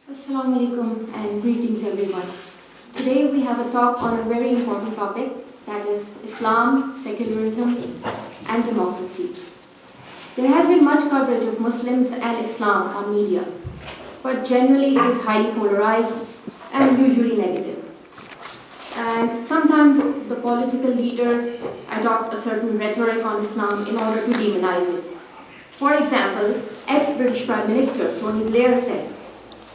Assalamu alaikum and greetings everyone. Today we have a talk on a very important topic, that is Islam, Secularism and Democracy. There has been much coverage of Muslims and Islam on media, but generally it is highly polarized and usually negative. And sometimes the political leaders adopt a certain rhetoric on Islam in order to demonize it. For example, ex-British Prime Minister Tony Blair said,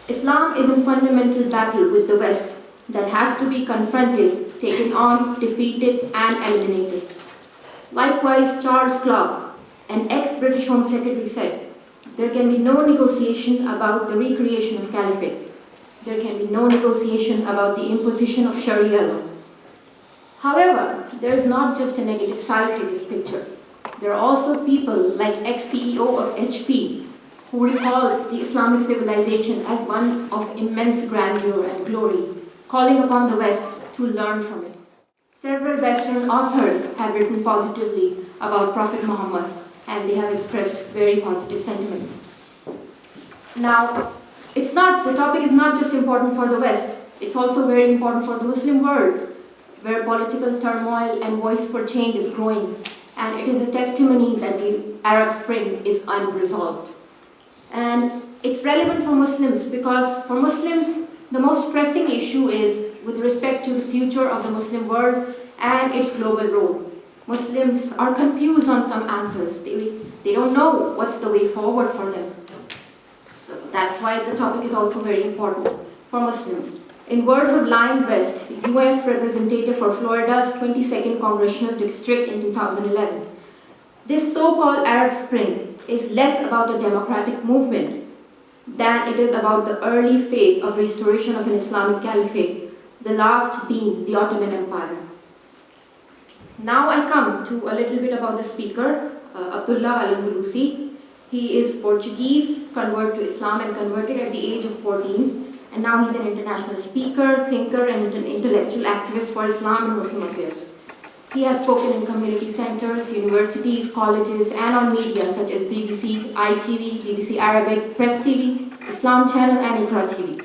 "Islam is in fundamental battle with the West that has to be confronted, taken on, defeated, and eliminated." Likewise, Charles Clarke, an ex-British Home Secretary, said, "There can be no negotiation about the recreation of caliphate. There can be no negotiation about the imposition of Sharia law." However, there is not just a negative side to this picture. There are also people like ex-CEO of HP who recalled the Islamic civilization as one of immense grandeur and glory, calling upon the West to learn from it. Several Western authors have written positively about Prophet Muhammad, and they have expressed very positive sentiments. Now, the topic is not just important for the West, it's also very important for the Muslim world, where political turmoil and voice for change is growing, and it is a testimony that the Arab Spring is unresolved. And it's relevant for Muslims because for Muslims, the most pressing issue is with respect to the future of the Muslim world and its global role. Muslims are confused on some answers. They don't know what's the way forward for them. So that's why the topic is also very important for Muslims. In words of Lion West, US representative for Florida's 22nd Congressional District in 2011, this so-called Arab Spring is less about a democratic movement than it is about the early phase of restoration of an Islamic caliphate, the last being the Ottoman Empire. Now I come to a little bit about the speaker, Abdullah Al Andalusi. He is Portuguese, converted to Islam and converted at the age of 14, and now he's an international speaker, thinker, and an intellectual activist for Islam and Muslim affairs. He has spoken in community centers, universities, colleges, and on media such as BBC, ITV, BBC Arabic, Press TV, Islam Channel, and Iqra TV.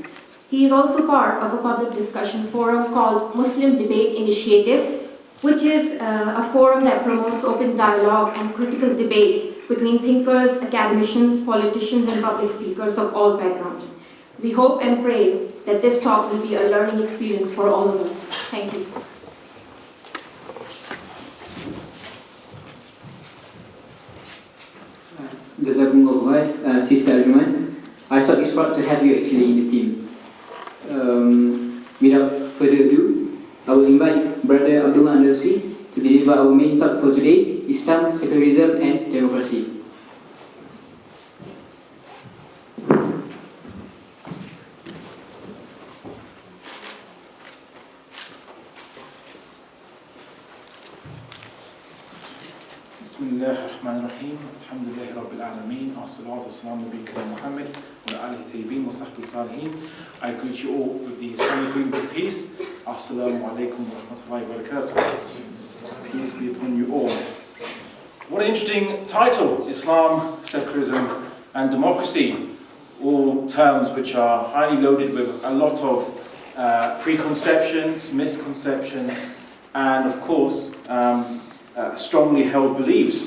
He is also part of a public discussion forum called Muslim Debate Initiative, which is a forum that promotes open dialogue and critical debate between thinkers, academicians, politicians, and public speakers of all backgrounds. We hope and pray that this talk will be a learning experience for all of us. Thank you. Jazakumullah, Sister Arjuman. I thought it's proud to have you actually in the team. Without further ado, I will invite Brother Abdullah Al Andalusi to deliver our main talk for today, Islam, Secularism and Democracy. Bismillahirrahmanirrahim. Alhamdulillahi Rabbil Alameen. As-salatu was-salamu ala Muhammad wa alihi tayyibin wa sahbihi salihin. I greet you all with the Islamic greetings of peace. Assalamu alaikum wa rahmatullahi wa barakatuh. Peace be upon you all. What an interesting title, Islam, Secularism and Democracy. All terms which are highly loaded with a lot of preconceptions, misconceptions, and of course, strongly held beliefs.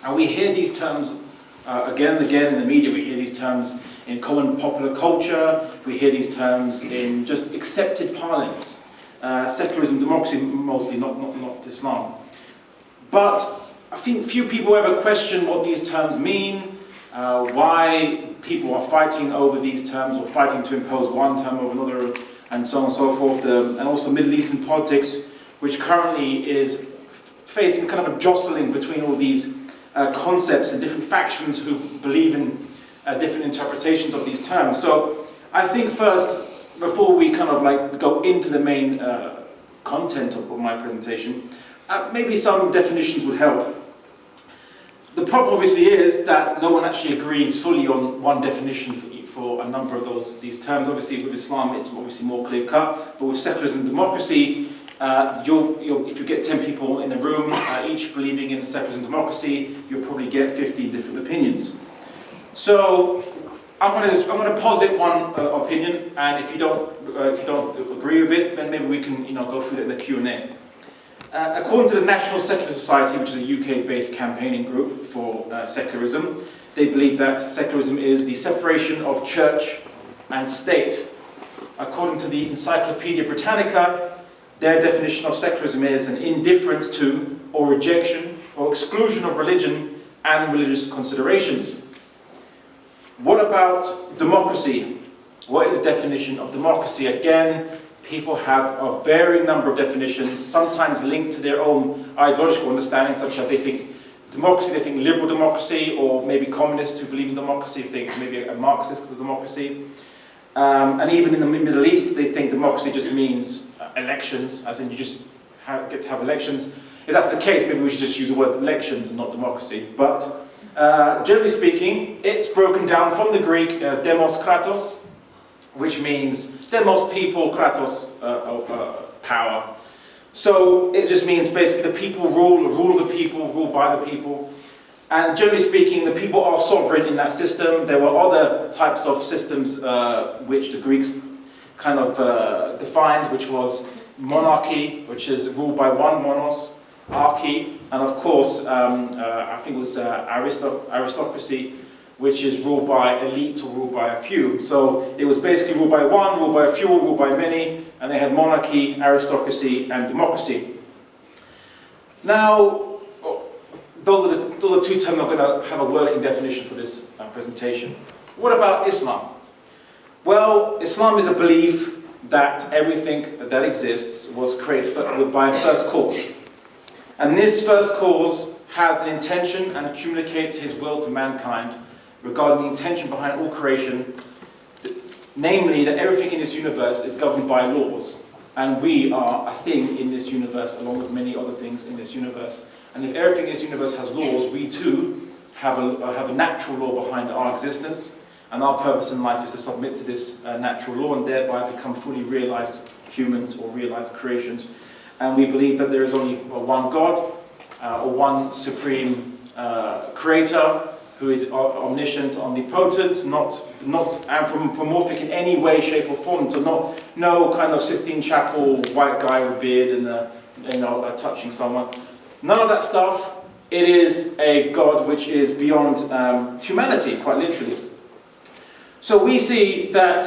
And we hear these terms again and again in the media. We hear these terms in common popular culture. We hear these terms in just accepted parlance. Secularism, democracy, mostly, not Islam. But I think few people ever question what these terms mean, why people are fighting over these terms or fighting to impose one term over another, and so on and so forth. And also Middle Eastern politics, which currently is facing kind of a jostling between all these concepts and different factions who believe in different interpretations of these terms. So I think first, before we kind of like go into the main content of my presentation, maybe some definitions would help. The problem obviously is that no one actually agrees fully on one definition for a number of these terms. Obviously with Islam it's obviously more clear cut, but with secularism and democracy if you get 10 people in the room, each believing in secularism and democracy, you'll probably get 15 different opinions. So I'm going to posit one opinion, and if you don't agree with it, then maybe we can go through that in the Q&A. According to the National Secular Society, which is a UK-based campaigning group for secularism, they believe that secularism is the separation of church and state. According to the Encyclopedia Britannica, their definition of secularism is an indifference to, or rejection, or exclusion of religion and religious considerations. What about democracy? What is the definition of democracy? Again, people have a varying number of definitions, sometimes linked to their own ideological understanding, such as they think democracy, they think liberal democracy, or maybe communists who believe in democracy, think maybe a Marxist democracy. And even in the Middle East, they think democracy just means elections, as in you just get to have elections. If that's the case, maybe we should just use the word elections and not democracy. But generally speaking, it's broken down from the Greek demos kratos, which means demos people, kratos power. So it just means basically the people rule of the people, rule by the people. And generally speaking, the people are sovereign in that system. There were other types of systems which the Greeks kind of defined, which was monarchy, which is ruled by one monos, archy, and of course, I think it was aristocracy, which is ruled by elite or ruled by a few. So it was basically ruled by one, ruled by a few, ruled by many, and they had monarchy, aristocracy, and democracy. Now, those are two terms I'm going to have a working definition for this presentation. What about Islam? Well, Islam is a belief that everything that exists was created by a first cause. And this first cause has an intention and communicates his will to mankind regarding the intention behind all creation, namely that everything in this universe is governed by laws, and we are a thing in this universe along with many other things in this universe. And if everything in this universe has laws, we too have a natural law behind our existence, and our purpose in life is to submit to this natural law and thereby become fully realized humans or realized creations. And we believe that there is only one God, or one supreme creator, who is omniscient, omnipotent, not anthropomorphic in any way, shape or form. So no kind of Sistine Chapel white guy with beard and touching someone. None of that stuff. It is a God which is beyond humanity, quite literally. So we see that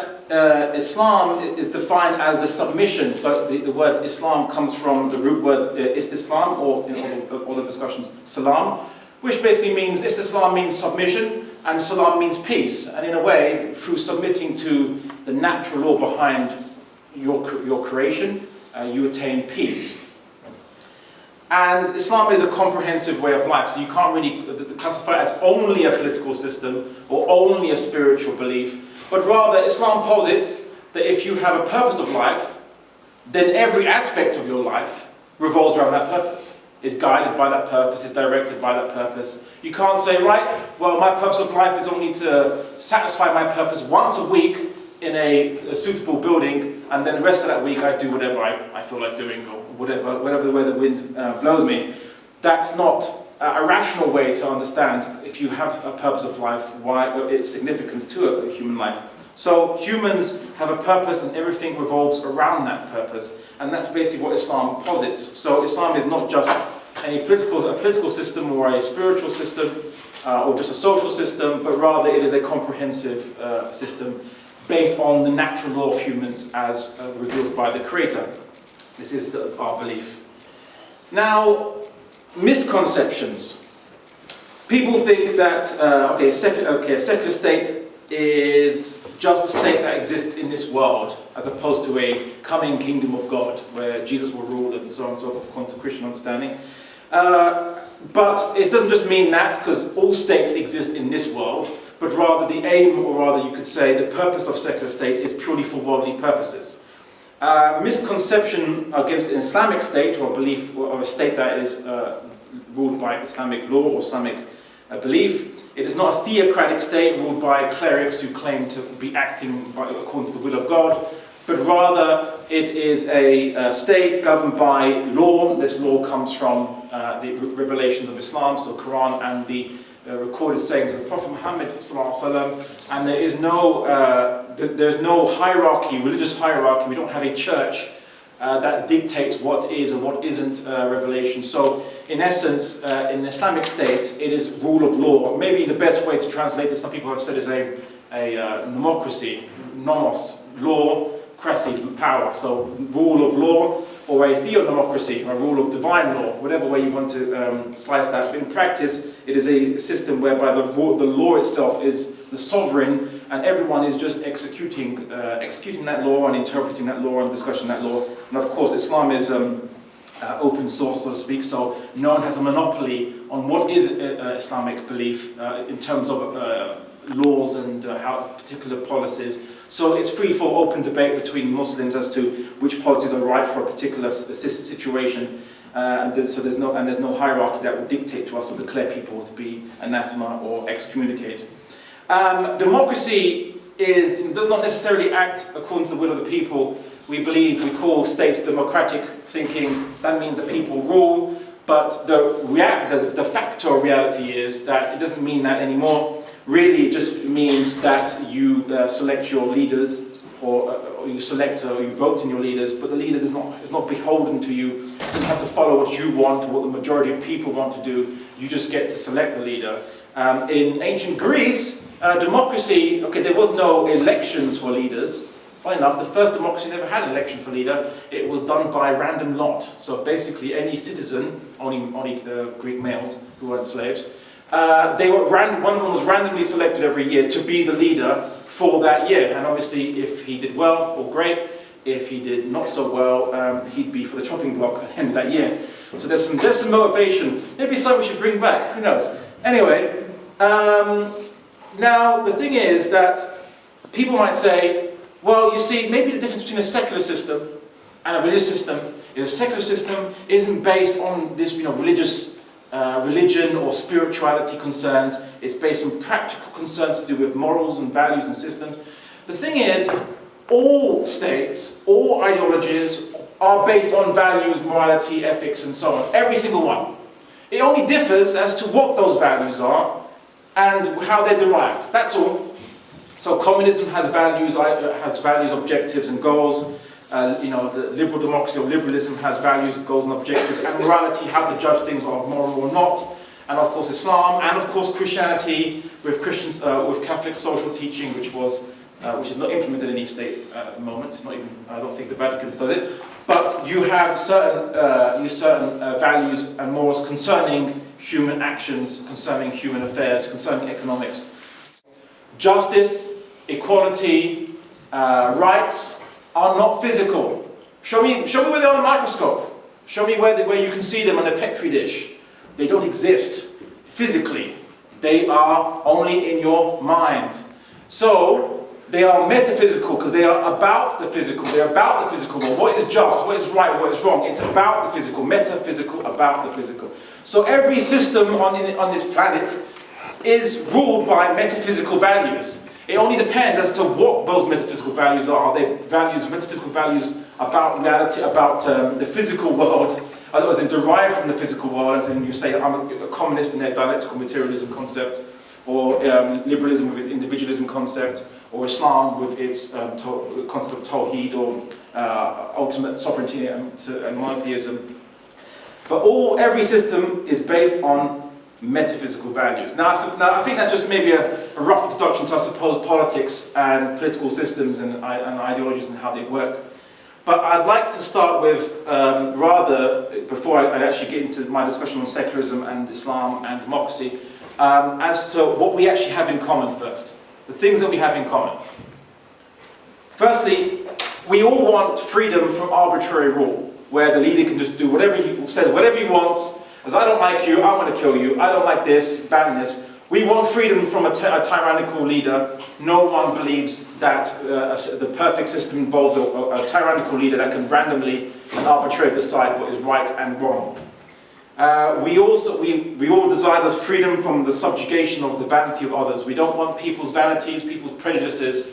Islam is defined as the submission. So the word Islam comes from the root word istislam, or in all the discussions, salam, which basically means, istislam means submission, and salam means peace. And in a way, through submitting to the natural law behind your creation, you attain peace. And Islam is a comprehensive way of life, so you can't really classify it as only a political system or only a spiritual belief, but rather Islam posits that if you have a purpose of life, then every aspect of your life revolves around that purpose, is guided by that purpose, is directed by that purpose. You can't say, right, well, my purpose of life is only to satisfy my purpose once a week in a suitable building, and then the rest of that week I do whatever I feel like doing, or whatever the way the wind blows me. That's not a rational way to understand, if you have a purpose of life, why its significance to a human life. So humans have a purpose and everything revolves around that purpose, and that's basically what Islam posits. So Islam is not just a political system or a spiritual system or just a social system, but rather it is a comprehensive system based on the natural law of humans as revealed by the Creator. This is our belief. Now, misconceptions. People think that a secular state is just a state that exists in this world, as opposed to a coming kingdom of God, where Jesus will rule and so on and so forth, according to Christian understanding. But it doesn't just mean that, because all states exist in this world, but rather the aim, or rather you could say the purpose of secular state is purely for worldly purposes. Misconception against an Islamic state, or a belief, or a state that is ruled by Islamic law or Islamic belief. It is not a theocratic state ruled by clerics who claim to be acting according to the will of God, but rather it is a state governed by law. This law comes from the revelations of Islam, so Quran and the recorded sayings of the Prophet Muhammad ﷺ, and there's no hierarchy, religious hierarchy. We don't have a church that dictates what is and what isn't revelation. So, in essence, in an Islamic state, it is rule of law. Maybe the best way to translate it, some people have said, is a democracy, nomos, law, cracy, power. So, rule of law, or a theodemocracy, a rule of divine law, whatever way you want to slice that. But in practice, it is a system whereby the law itself is the sovereign, and everyone is just executing that law and interpreting that law and discussing that law. And of course, Islam is open source, so to speak, so no one has a monopoly on what is Islamic belief in terms of laws and how particular policies. So it's free for open debate between Muslims as to which policies are right for a particular situation, so there's no hierarchy that will dictate to us or declare people to be anathema or excommunicate. Democracy does not necessarily act according to the will of the people. We call states democratic, thinking that means that people rule, but the factor reality is that it doesn't mean that anymore. Really, it just means that you select your leaders, or you select or you vote in your leaders, but the leader is not beholden to you. You don't have to follow what you want or what the majority of people want to do. You just get to select the leader. In ancient Greece, democracy, there was no elections for leaders. Funny enough, the first democracy never had an election for leader. It was done by random lot. So basically, any citizen, only Greek males who weren't slaves, one of them was randomly selected every year to be the leader for that year. And obviously, if he did well, all great. If he did not so well, he'd be for the chopping block at the end of that year. So there's some motivation. Maybe something we should bring back. Who knows? Anyway, now the thing is that people might say, well, you see, maybe the difference between a secular system and a religious system is a secular system isn't based on this, religious religion or spirituality concerns. It's based on practical concerns to do with morals and values and systems. The thing is, all states, all ideologies are based on values, morality, ethics, and so on. Every single one. It only differs as to what those values are and how they're derived. That's all. So communism has values, objectives, and goals. The liberal democracy or liberalism has values, goals, and objectives, and morality, how to judge things are moral or not. And of course Islam, and of course Christianity, with Catholic social teaching, which is not implemented in any state at the moment. Not even, I don't think the Vatican does it. But you have certain values and morals concerning human actions, concerning human affairs, concerning economics. Justice, equality, rights are not physical. Show me where they are on a microscope. Show me where you can see them on a Petri dish. They don't exist physically. They are only in your mind. So they are metaphysical because they are about the physical. They are about the physical world. What is just, what is right, what is wrong. It's about the physical. Metaphysical, about the physical. So every system on this planet is ruled by metaphysical values. It only depends as to what those metaphysical values are. Are they metaphysical values about reality, about the physical world, as in derived from the physical world, as in you say, I'm a communist in their dialectical materialism concept, or liberalism with its individualism concept, or Islam with its concept of tawheed, or ultimate sovereignty and monotheism. But every system is based on metaphysical values. Now I think that's just maybe a rough introduction to, I suppose, politics and political systems and ideologies and how they work. But I'd like to start with, before I actually get into my discussion on secularism and Islam and democracy, as to what we actually have in common first. The things that we have in common. Firstly, we all want freedom from arbitrary rule, where the leader can just do whatever he wants. As I don't like you, I want to kill you. I don't like this, ban this. We want freedom from a tyrannical leader. No one believes that the perfect system involves a tyrannical leader that can randomly and arbitrarily decide what is right and wrong. We all desire this freedom from the subjugation of the vanity of others. We don't want people's vanities, people's prejudices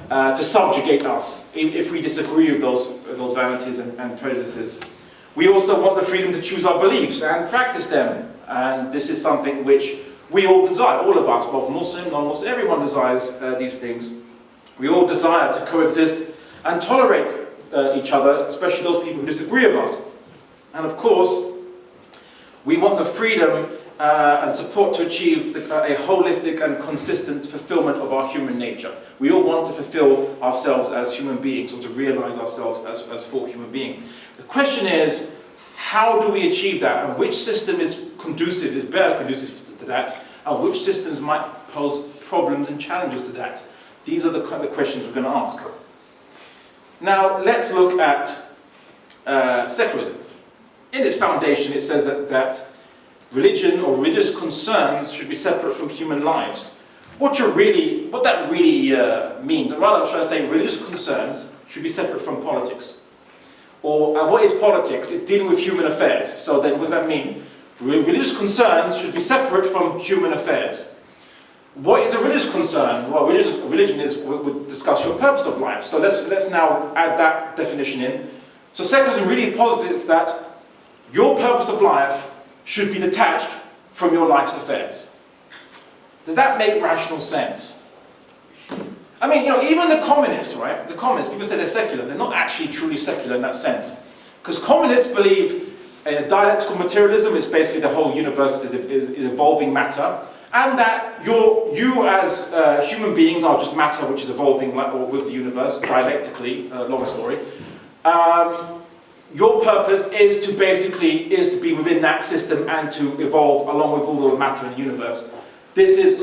to subjugate us if we disagree with those vanities and prejudices. We also want the freedom to choose our beliefs and practice them. And this is something which we all desire, all of us, both Muslim, non-Muslim, everyone desires these things. We all desire to coexist and tolerate each other, especially those people who disagree with us. And of course, we want the freedom and support to achieve a holistic and consistent fulfillment of our human nature. We all want to fulfill ourselves as human beings, or to realize ourselves as full human beings. The question is, how do we achieve that, and which system is better conducive to that, and which systems might pose problems and challenges to that? These are the kind of questions we're going to ask. Now, let's look at secularism. In its foundation, it says that religion or religious concerns should be separate from human lives. What that really means, or rather, should I say, religious concerns should be separate from politics. Or what is politics? It's dealing with human affairs. So then, what does that mean? Religious concerns should be separate from human affairs. What is a religious concern? Well, religion is, we discuss your purpose of life. So let's now add that definition in. So secularism really posits that your purpose of life should be detached from your life's affairs. Does that make rational sense? I mean, even the communists, right? The communists, people say they're secular. They're not actually truly secular in that sense. Because communists believe in a dialectical materialism. It's basically the whole universe is evolving matter. And that you as human beings are just matter which is evolving with the universe, dialectically, long story. Your purpose is to be within that system and to evolve along with all the matter in the universe.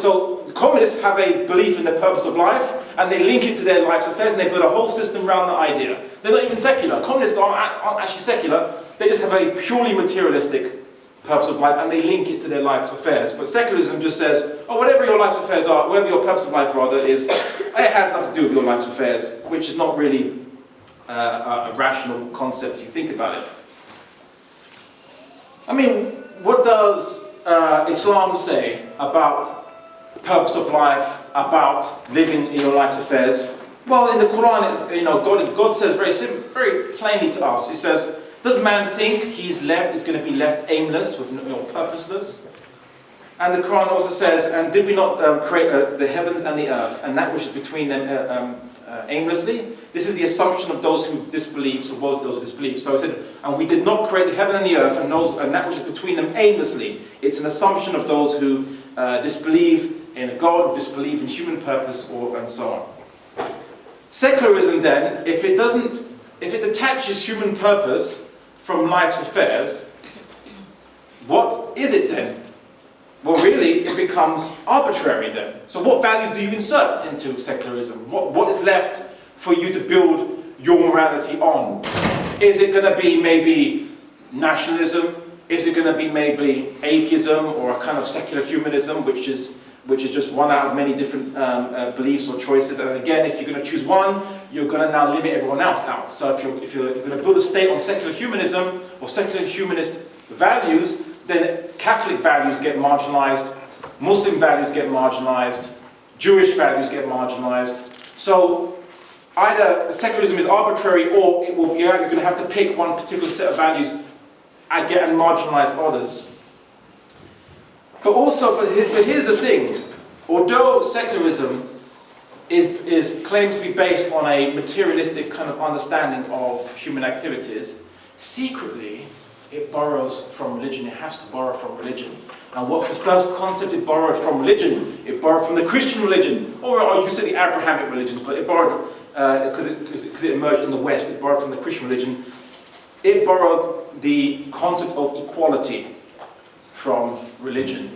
So communists have a belief in the purpose of life, and they link it to their life's affairs, and they build a whole system around the idea. They're not even secular. Communists aren't actually secular. They just have a purely materialistic purpose of life, and they link it to their life's affairs. But secularism just says, whatever your life's affairs are, whatever your purpose of life rather is, it has nothing to do with your life's affairs, which is not really a rational concept if you think about it. I mean, what does Islam say about purpose of life, about living in your life's affairs? Well, in the Quran, God says very plainly to us. He says, does man think he's going to be left aimless, purposeless? And the Quran also says, and did we not create the heavens and the earth, and that which is between them aimlessly? This is the assumption of those who disbelieve, so woe to those who disbelieve. So it said, and we did not create the heaven and the earth, and that which is between them aimlessly. It's an assumption of those who disbelieve in a God, disbelieve in human purpose, and so on. Secularism then, if it detaches human purpose from life's affairs, what is it then? Well, really, it becomes arbitrary then. So what values do you insert into secularism? What is left for you to build your morality on? Is it going to be maybe nationalism? Is it going to be maybe atheism, or a kind of secular humanism, which is just one out of many different beliefs or choices? And again, if you're going to choose one, you're going to now limit everyone else out. So if you're going to build a state on secular humanism or secular humanist values, then Catholic values get marginalized, Muslim values get marginalized, Jewish values get marginalized. So either secularism is arbitrary, or you're going to have to pick one particular set of values and marginalize others. But here's the thing: although secularism claims to be based on a materialistic kind of understanding of human activities, secretly it borrows from religion. It has to borrow from religion. And what's the first concept it borrowed from religion? It borrowed from the Christian religion, or you could say the Abrahamic religions, but it borrowed, because it emerged in the West, it borrowed from the Christian religion. It borrowed the concept of equality from religion.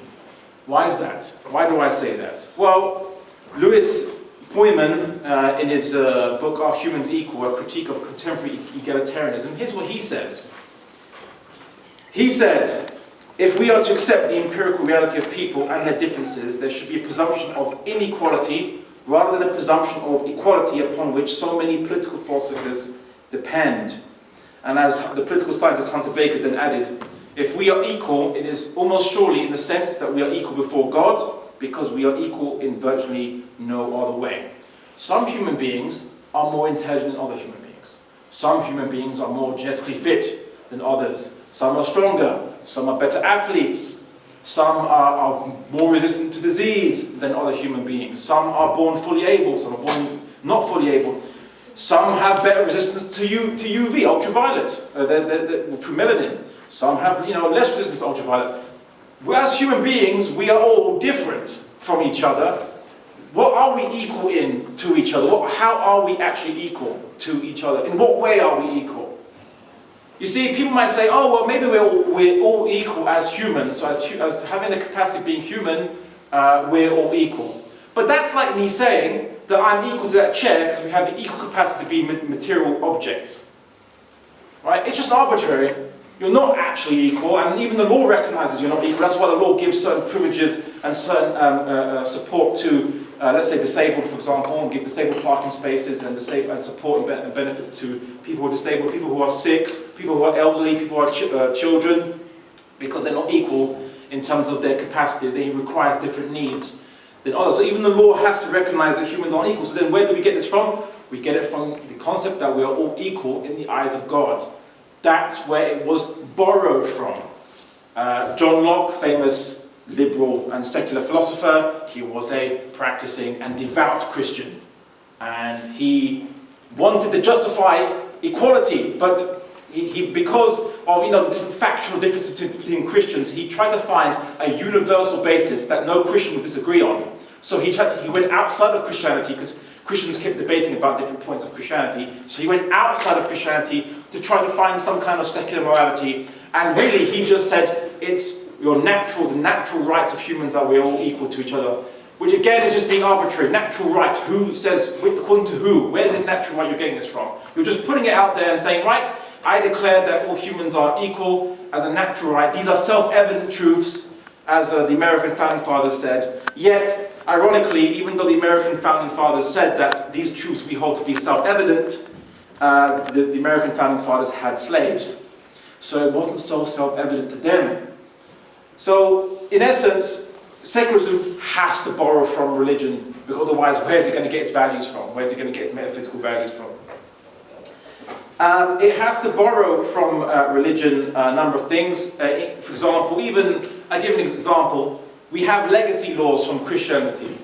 Why is that? Why do I say that? Well, Louis Poyman, in his book Are Humans Equal? A Critique of Contemporary Egalitarianism, here's what he says. He said, if we are to accept the empirical reality of people and their differences, there should be a presumption of inequality rather than a presumption of equality upon which so many political philosophers depend. And as the political scientist Hunter Baker then added, if we are equal, it is almost surely in the sense that we are equal before God, because we are equal in virtually no other way. Some human beings are more intelligent than other human beings. Some human beings are more genetically fit than others. Some are stronger, some are better athletes, some are more resistant to disease than other human beings. Some are born fully able, some are born not fully able. Some have better resistance to UV, ultraviolet, through melanin. Some have less resistance to ultraviolet. As human beings, we are all different from each other. What are we equal in to each other? How are we actually equal to each other? In what way are we equal? You see, people might say, oh, well, maybe we're all equal as humans. So as having the capacity of being human, we're all equal. But that's like me saying that I'm equal to that chair because we have the equal capacity to be material objects. Right? It's just arbitrary. You're not actually equal, and even the law recognizes you're not equal. That's why the law gives certain privileges and certain support to, let's say, disabled, for example, and give disabled parking spaces and support and benefits to people who are disabled, people who are sick, people who are elderly, people who are children, because they're not equal in terms of their capacities. They require different needs than others. So even the law has to recognize that humans aren't equal. So then where do we get this from? We get it from the concept that we are all equal in the eyes of God. That's where it was borrowed from. John Locke, famous liberal and secular philosopher, he was a practicing and devout Christian. And he wanted to justify equality, but because of the different factional differences between Christians, he tried to find a universal basis that no Christian would disagree on. So he went outside of Christianity, because Christians kept debating about different points of Christianity. So he went outside of Christianity to try to find some kind of secular morality. And really, he just said, it's the natural rights of humans that we're all equal to each other. Which again is just being arbitrary. Natural right, who says, according to who? Where's this natural right you're getting this from? You're just putting it out there and saying, right, I declare that all humans are equal as a natural right. These are self-evident truths, as the American founding fathers said. Yet, ironically, even though the American founding fathers said that these truths we hold to be self-evident, the American founding fathers had slaves. So it wasn't so self-evident to them. So, in essence, secularism has to borrow from religion, because otherwise, where's it going to get its values from? Where's it going to get its metaphysical values from? It has to borrow from religion a number of things. For example, I give an example, we have legacy laws from Christianity,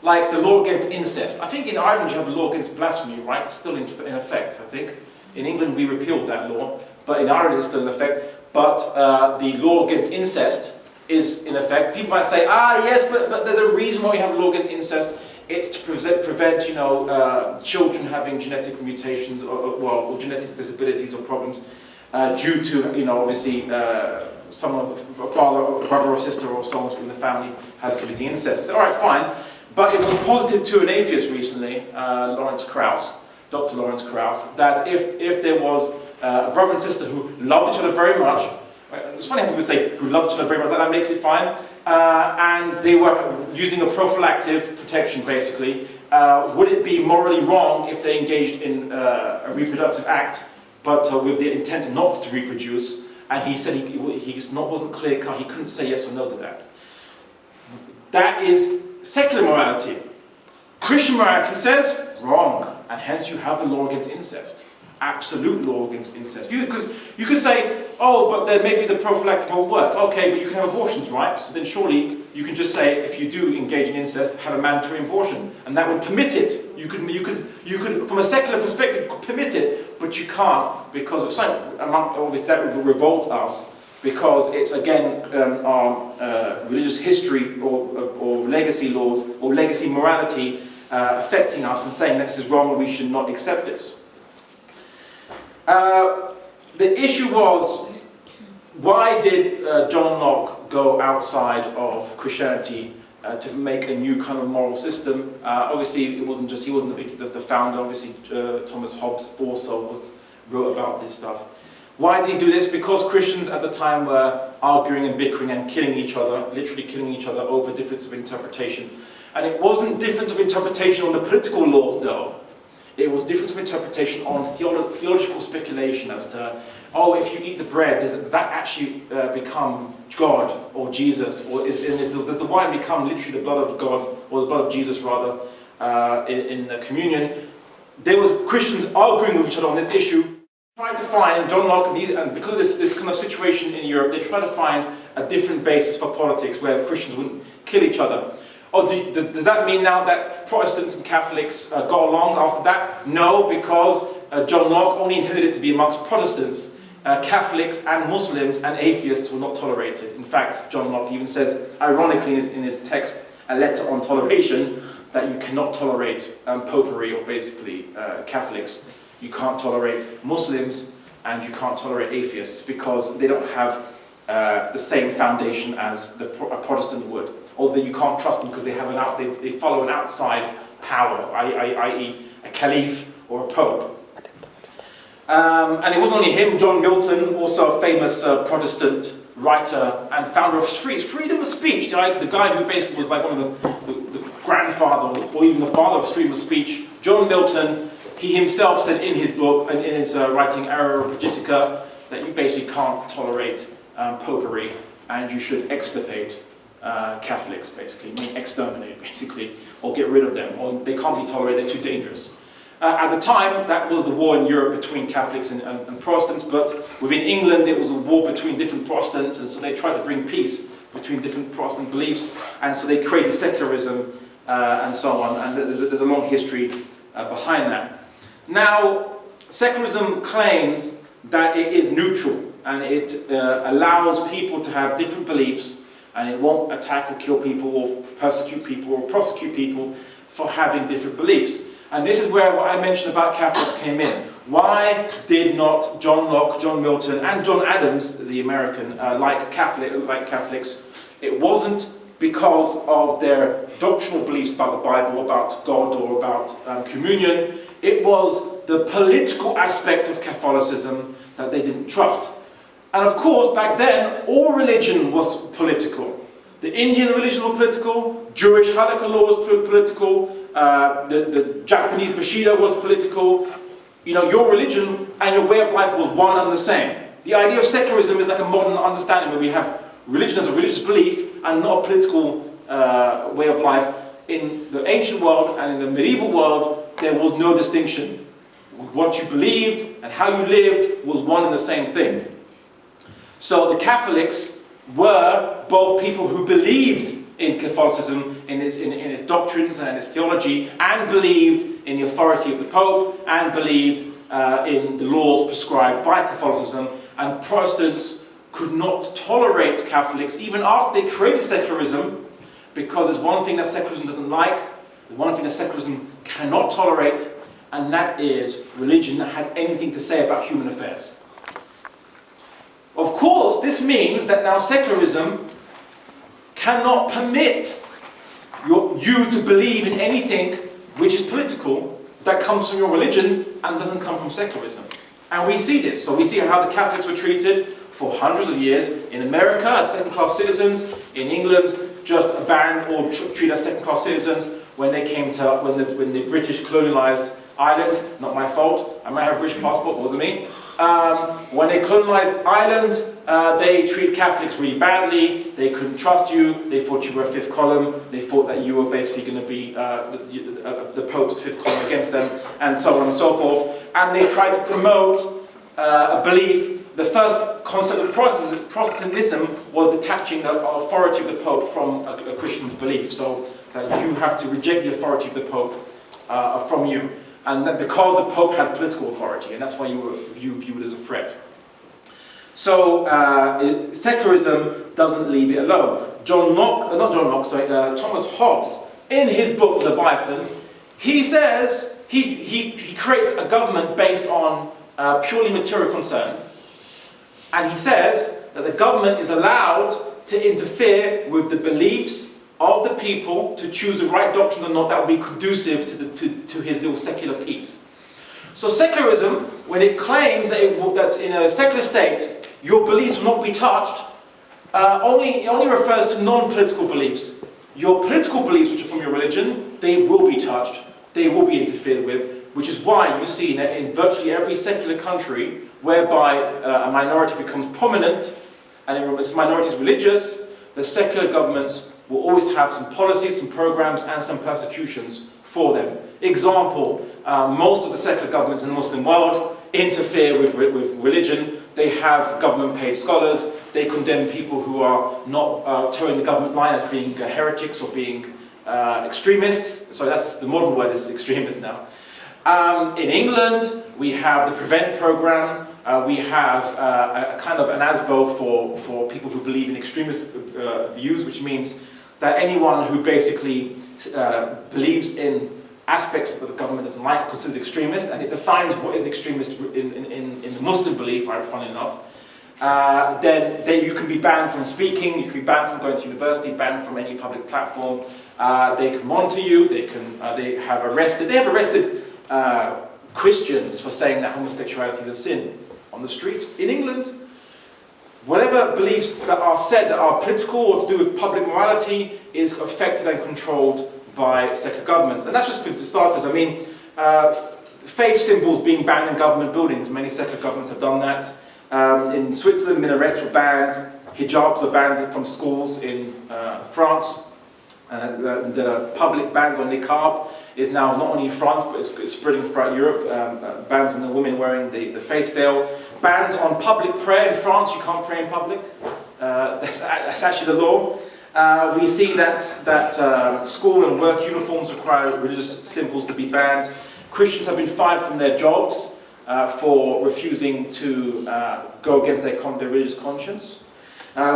like the law against incest. I think in Ireland you have a law against blasphemy, right? It's still in effect, I think. In England we repealed that law, but in Ireland it's still in effect. But the law against incest is in effect. People might say, yes, but there's a reason why we have a law against incest. It's to prevent children having genetic mutations or genetic disabilities or problems due to, obviously, someone, a father, a brother or sister or someone in the family had committing incest. So, all right, fine. But it was posited to an atheist recently, Lawrence Krauss, Dr. Lawrence Krauss, that if there was a brother and sister who loved each other very much, it's funny how people say who loved each other very much, that makes it fine, and they were using a prophylactic protection basically, would it be morally wrong if they engaged in a reproductive act, but with the intent not to reproduce? And he said he wasn't clear cut, he couldn't say yes or no to that. That is secular morality. Christian morality says wrong, and hence you have the law against incest. Absolute law against incest. Because you could say, oh, but then maybe the prophylactic won't work. Okay, but you can have abortions, right? So then surely you can just say, if you do engage in incest, have a mandatory abortion, and that would permit it. You could, from a secular perspective, permit it, but you can't because of something. Obviously, that revolts us because it's again our religious history or legacy laws or legacy morality affecting us and saying that this is wrong and we should not accept this. The issue was, why did John Locke go outside of Christianity to make a new kind of moral system? Obviously, it wasn't just he wasn't the founder. Obviously, Thomas Hobbes also wrote about this stuff. Why did he do this? Because Christians at the time were arguing and bickering and killing each other, literally killing each other over difference of interpretation. And it wasn't difference of interpretation on the political laws, though. It was difference of interpretation on theological speculation as to, oh, if you eat the bread, does that actually become God or Jesus? Or does the wine become literally the blood of God, or the blood of Jesus rather? in the communion, there was Christians arguing with each other on this issue, trying to find, John Locke, and because of this kind of situation in Europe, they tried to find a different basis for politics where Christians wouldn't kill each other. Oh, does that mean now that Protestants and Catholics got along after that? No, because John Locke only intended it to be amongst Protestants. Catholics and Muslims and atheists were not tolerated. In fact, John Locke even says, ironically in his text, A Letter on Toleration, that you cannot tolerate popery, or basically Catholics. You can't tolerate Muslims and you can't tolerate atheists because they don't have the same foundation as a Protestant would. Or that you can't trust them because they follow an outside power, i.e. a caliph or a pope. And it wasn't only him, John Milton, also a famous Protestant writer and founder of freedom of speech, the guy who basically was like one of the grandfather or even the father of freedom of speech. John Milton, he himself said in his book and in his writing Areopagitica that you basically can't tolerate popery and you should extirpate Catholics, basically, mean exterminate, basically, or get rid of them, or they can't be tolerated, they're too dangerous. At the time, that was the war in Europe between Catholics and Protestants, but within England it was a war between different Protestants, and so they tried to bring peace between different Protestant beliefs, and so they created secularism and so on, and there's a long history behind that. Now, secularism claims that it is neutral, and it allows people to have different beliefs, and it won't attack or kill people or persecute people or prosecute people for having different beliefs. And this is where what I mentioned about Catholics came in. Why did not John Locke, John Milton, and John Adams, the American, like Catholics? It wasn't because of their doctrinal beliefs about the Bible, about God, or about communion. It was the political aspect of Catholicism that they didn't trust. And of course, back then, all religion was political. The Indian religion was political, Jewish halakha law was political, the Japanese Bushido was political. You know, your religion and your way of life was one and the same. The idea of secularism is like a modern understanding where we have religion as a religious belief and not a political way of life. In the ancient world and in the medieval world, there was no distinction. What you believed and how you lived was one and the same thing. So the Catholics were both people who believed in Catholicism, in its doctrines and its theology, and believed in the authority of the Pope, and believed in the laws prescribed by Catholicism. And Protestants could not tolerate Catholics even after they created secularism, because there's one thing that secularism doesn't like, there's one thing that secularism cannot tolerate, and that is religion that has anything to say about human affairs. Of course, this means that now secularism cannot permit you to believe in anything which is political that comes from your religion and doesn't come from secularism. And we see this. So we see how the Catholics were treated for hundreds of years. In America, as second-class citizens. In England, just banned or treated as second-class citizens when they came to, when the British colonialised Ireland. Not my fault. I might have a British passport, it wasn't me. When they colonized Ireland, they treated Catholics really badly. They couldn't trust you. They thought you were a fifth column. They thought that you were basically going to be the Pope's fifth column against them, and so on and so forth. And they tried to promote a belief. The first concept of Protestantism was detaching the authority of the Pope from a Christian's belief, so that you have to reject the authority of the Pope from you. And that because the Pope had political authority, and that's why you were viewed as a threat. So secularism doesn't leave it alone. Thomas Hobbes, in his book Leviathan, he says he creates a government based on purely material concerns, and he says that the government is allowed to interfere with the beliefs of the people to choose the right doctrine or not that will be conducive to his little secular peace. So secularism, when it claims that in a secular state your beliefs will not be touched, only refers to non-political beliefs. Your political beliefs, which are from your religion, they will be touched, they will be interfered with, which is why you see in virtually every secular country whereby a minority becomes prominent, and if this minority is religious, the secular governments will always have some policies, some programs, and some persecutions for them. Example, most of the secular governments in the Muslim world interfere with religion. They have government-paid scholars. They condemn people who are not towing the government line as being heretics or being extremists. So that's the modern word, is extremists now. In England, we have the Prevent programme. We have a kind of an ASBO for people who believe in extremist views, which means that anyone who basically believes in aspects that the government doesn't like considers extremist, and it defines what is an extremist in the Muslim belief, right, funnily enough. Then you can be banned from speaking, you can be banned from going to university, banned from any public platform. They can monitor you. They have arrested Christians for saying that homosexuality is a sin on the streets. In England, whatever beliefs that are said that are political or to do with public morality is affected and controlled by secular governments. And that's just for starters. I mean, faith symbols being banned in government buildings. Many secular governments have done that. In Switzerland, minarets were banned. Hijabs are banned from schools in France. The public bans on niqab is now not only in France, but it's spreading throughout Europe. Bans on the women wearing the face veil. Bans on public prayer in France. You can't pray in public. That's actually the law. We see that school and work uniforms require religious symbols to be banned. Christians have been fired from their jobs for refusing to go against their religious conscience.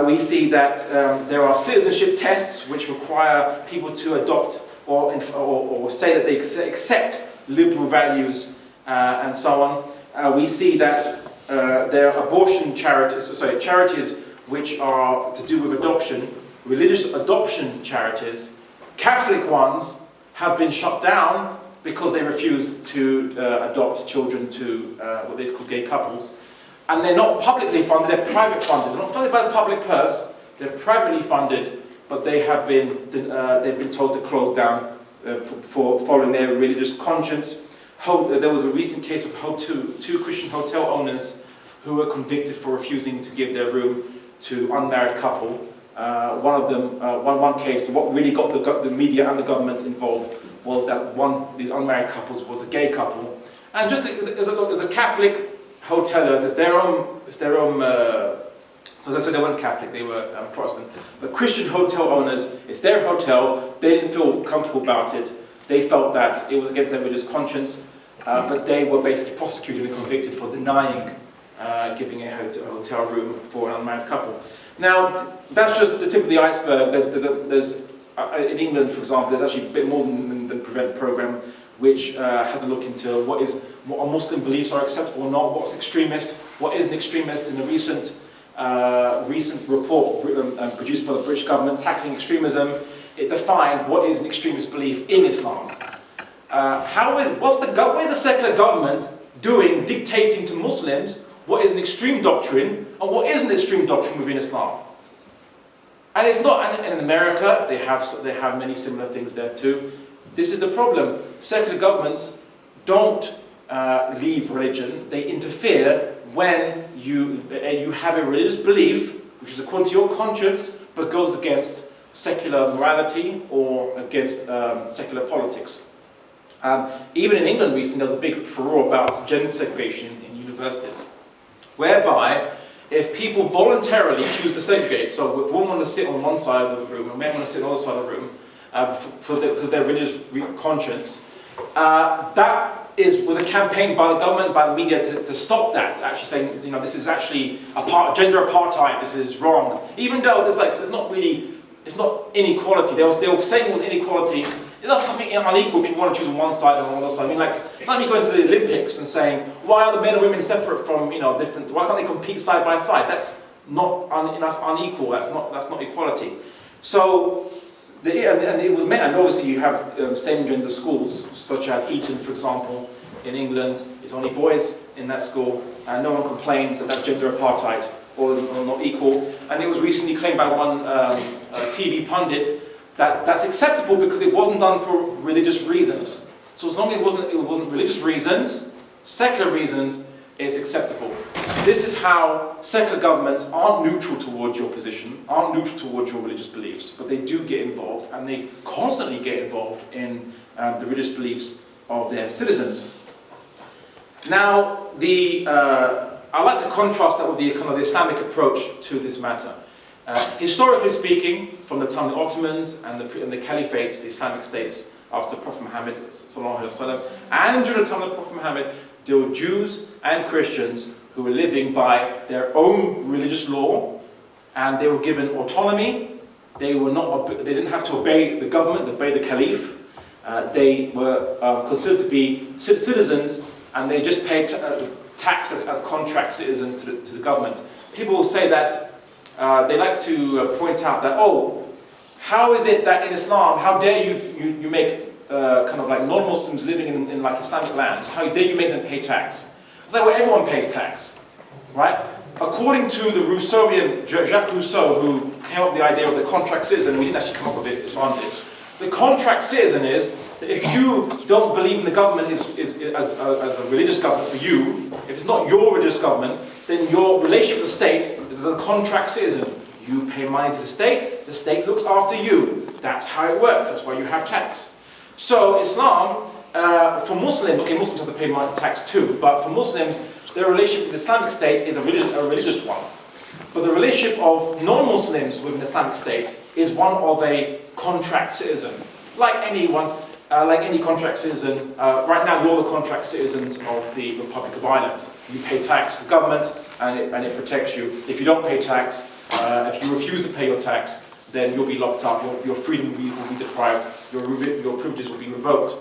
We see that there are citizenship tests which require people to adopt or say that they accept liberal values and so on. We see that there are abortion charities which are to do with adoption, religious adoption charities. Catholic ones have been shut down because they refuse to adopt children to what they call gay couples. And they're not publicly funded, they're private funded. They're not funded by the public purse, they're privately funded, but they have been, they've been told to close down for following their religious conscience. There was a recent case of two Christian hotel owners who were convicted for refusing to give their room to unmarried couple. One of them, one case, what really got the media and the government involved was that these unmarried couples was a gay couple. And just as a Catholic hotelers, it's their own, so they weren't Catholic, they were Protestant. But Christian hotel owners, it's their hotel, they didn't feel comfortable about it. They felt that it was against their religious conscience, but they were basically prosecuted and convicted for denying giving a hotel room for an unmarried couple. Now, that's just the tip of the iceberg. In England, for example, there's actually a bit more than the Prevent programme, which has a look into what Muslim beliefs are acceptable or not, what's extremist, what is an extremist. In the recent report produced by the British government, Tackling Extremism, it defined what is an extremist belief in Islam. What is the secular government doing, dictating to Muslims what is an extreme doctrine and what isn't an extreme doctrine within Islam? And it's not, and in America, they have many similar things there too. This is the problem. Secular governments don't leave religion. They interfere when you have a religious belief, which is according to your conscience, but goes against secular morality or against secular politics. Even in England recently, there was a big furore about gender segregation in universities, whereby if people voluntarily choose to segregate, so if women want to sit on one side of the room and men want to sit on the other side of the room, because of their religious conscience, that was a campaign by the government, by the media to stop that, actually saying, you know, this is actually gender apartheid, this is wrong. Even though there's not really, it's not inequality. They were saying it was inequality. There's nothing unequal. People want to choose on one side or on the other side. I mean, like, it's like me going to the Olympics and saying, why are the men and women separate from, different? Why can't they compete side by side? That's not that's unequal. That's not equality. So, and it was meant. And obviously, you have same-gender schools, such as Eton, for example, in England. It's only boys in that school, and no one complains that that's gender apartheid or not equal. And it was recently claimed by one TV pundit that that's acceptable because it wasn't done for religious reasons. So as long as it wasn't religious reasons, secular reasons, is acceptable. This is how secular governments aren't neutral towards your position, aren't neutral towards your religious beliefs, but they do get involved, and they constantly get involved in the religious beliefs of their citizens. Now, I like to contrast that with the kind of the Islamic approach to this matter. Historically speaking, from the time of the Ottomans and the caliphates, the Islamic states after the Prophet Muhammad and during the time of the Prophet Muhammad, there were Jews and Christians who were living by their own religious law, and they were given autonomy. They didn't have to obey the government, obey the caliph. They were considered to be citizens, and they just paid taxes as contract citizens to the government. People will say that they like to point out that, oh, how is it that in Islam, how dare you make kind of like non-Muslims living in like Islamic lands, how dare you make them pay tax? It's like, well, everyone pays tax, right? According to the Rousseauian, Jacques Rousseau, who came up with the idea of the contract citizen, we didn't actually come up with it, Islam did. The contract citizen is that if you don't believe in the government as a religious government for you, if it's not your religious government, then your relationship with the state is as a contract citizen. You pay money to the state looks after you. That's how it works, that's why you have tax. So Islam, for Muslims, okay, Muslims have to pay money tax too, but for Muslims, their relationship with the Islamic State is a religious one. But the relationship of non-Muslims with an Islamic State is one of a contract citizen. Like anyone, like any contract citizen, right now you're the contract citizens of the Republic of Ireland. You pay tax to the government and it protects you. If you don't pay tax, if you refuse to pay your tax, then you'll be locked up, your freedom will be deprived, your privileges will be revoked.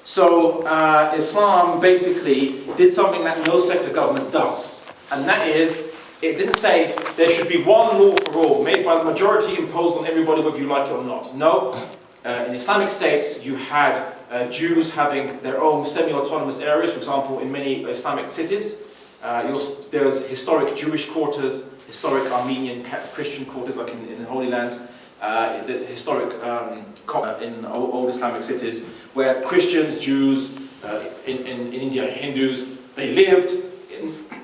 So Islam basically did something that no secular government does, and that is, it didn't say there should be one law for all, made by the majority, imposed on everybody whether you like it or not. No, in Islamic states you had Jews having their own semi-autonomous areas, for example in many Islamic cities. There's historic Jewish quarters, historic Armenian Christian quarters like in the Holy Land, the historic in old Islamic cities, where Christians, Jews, in India, Hindus, they lived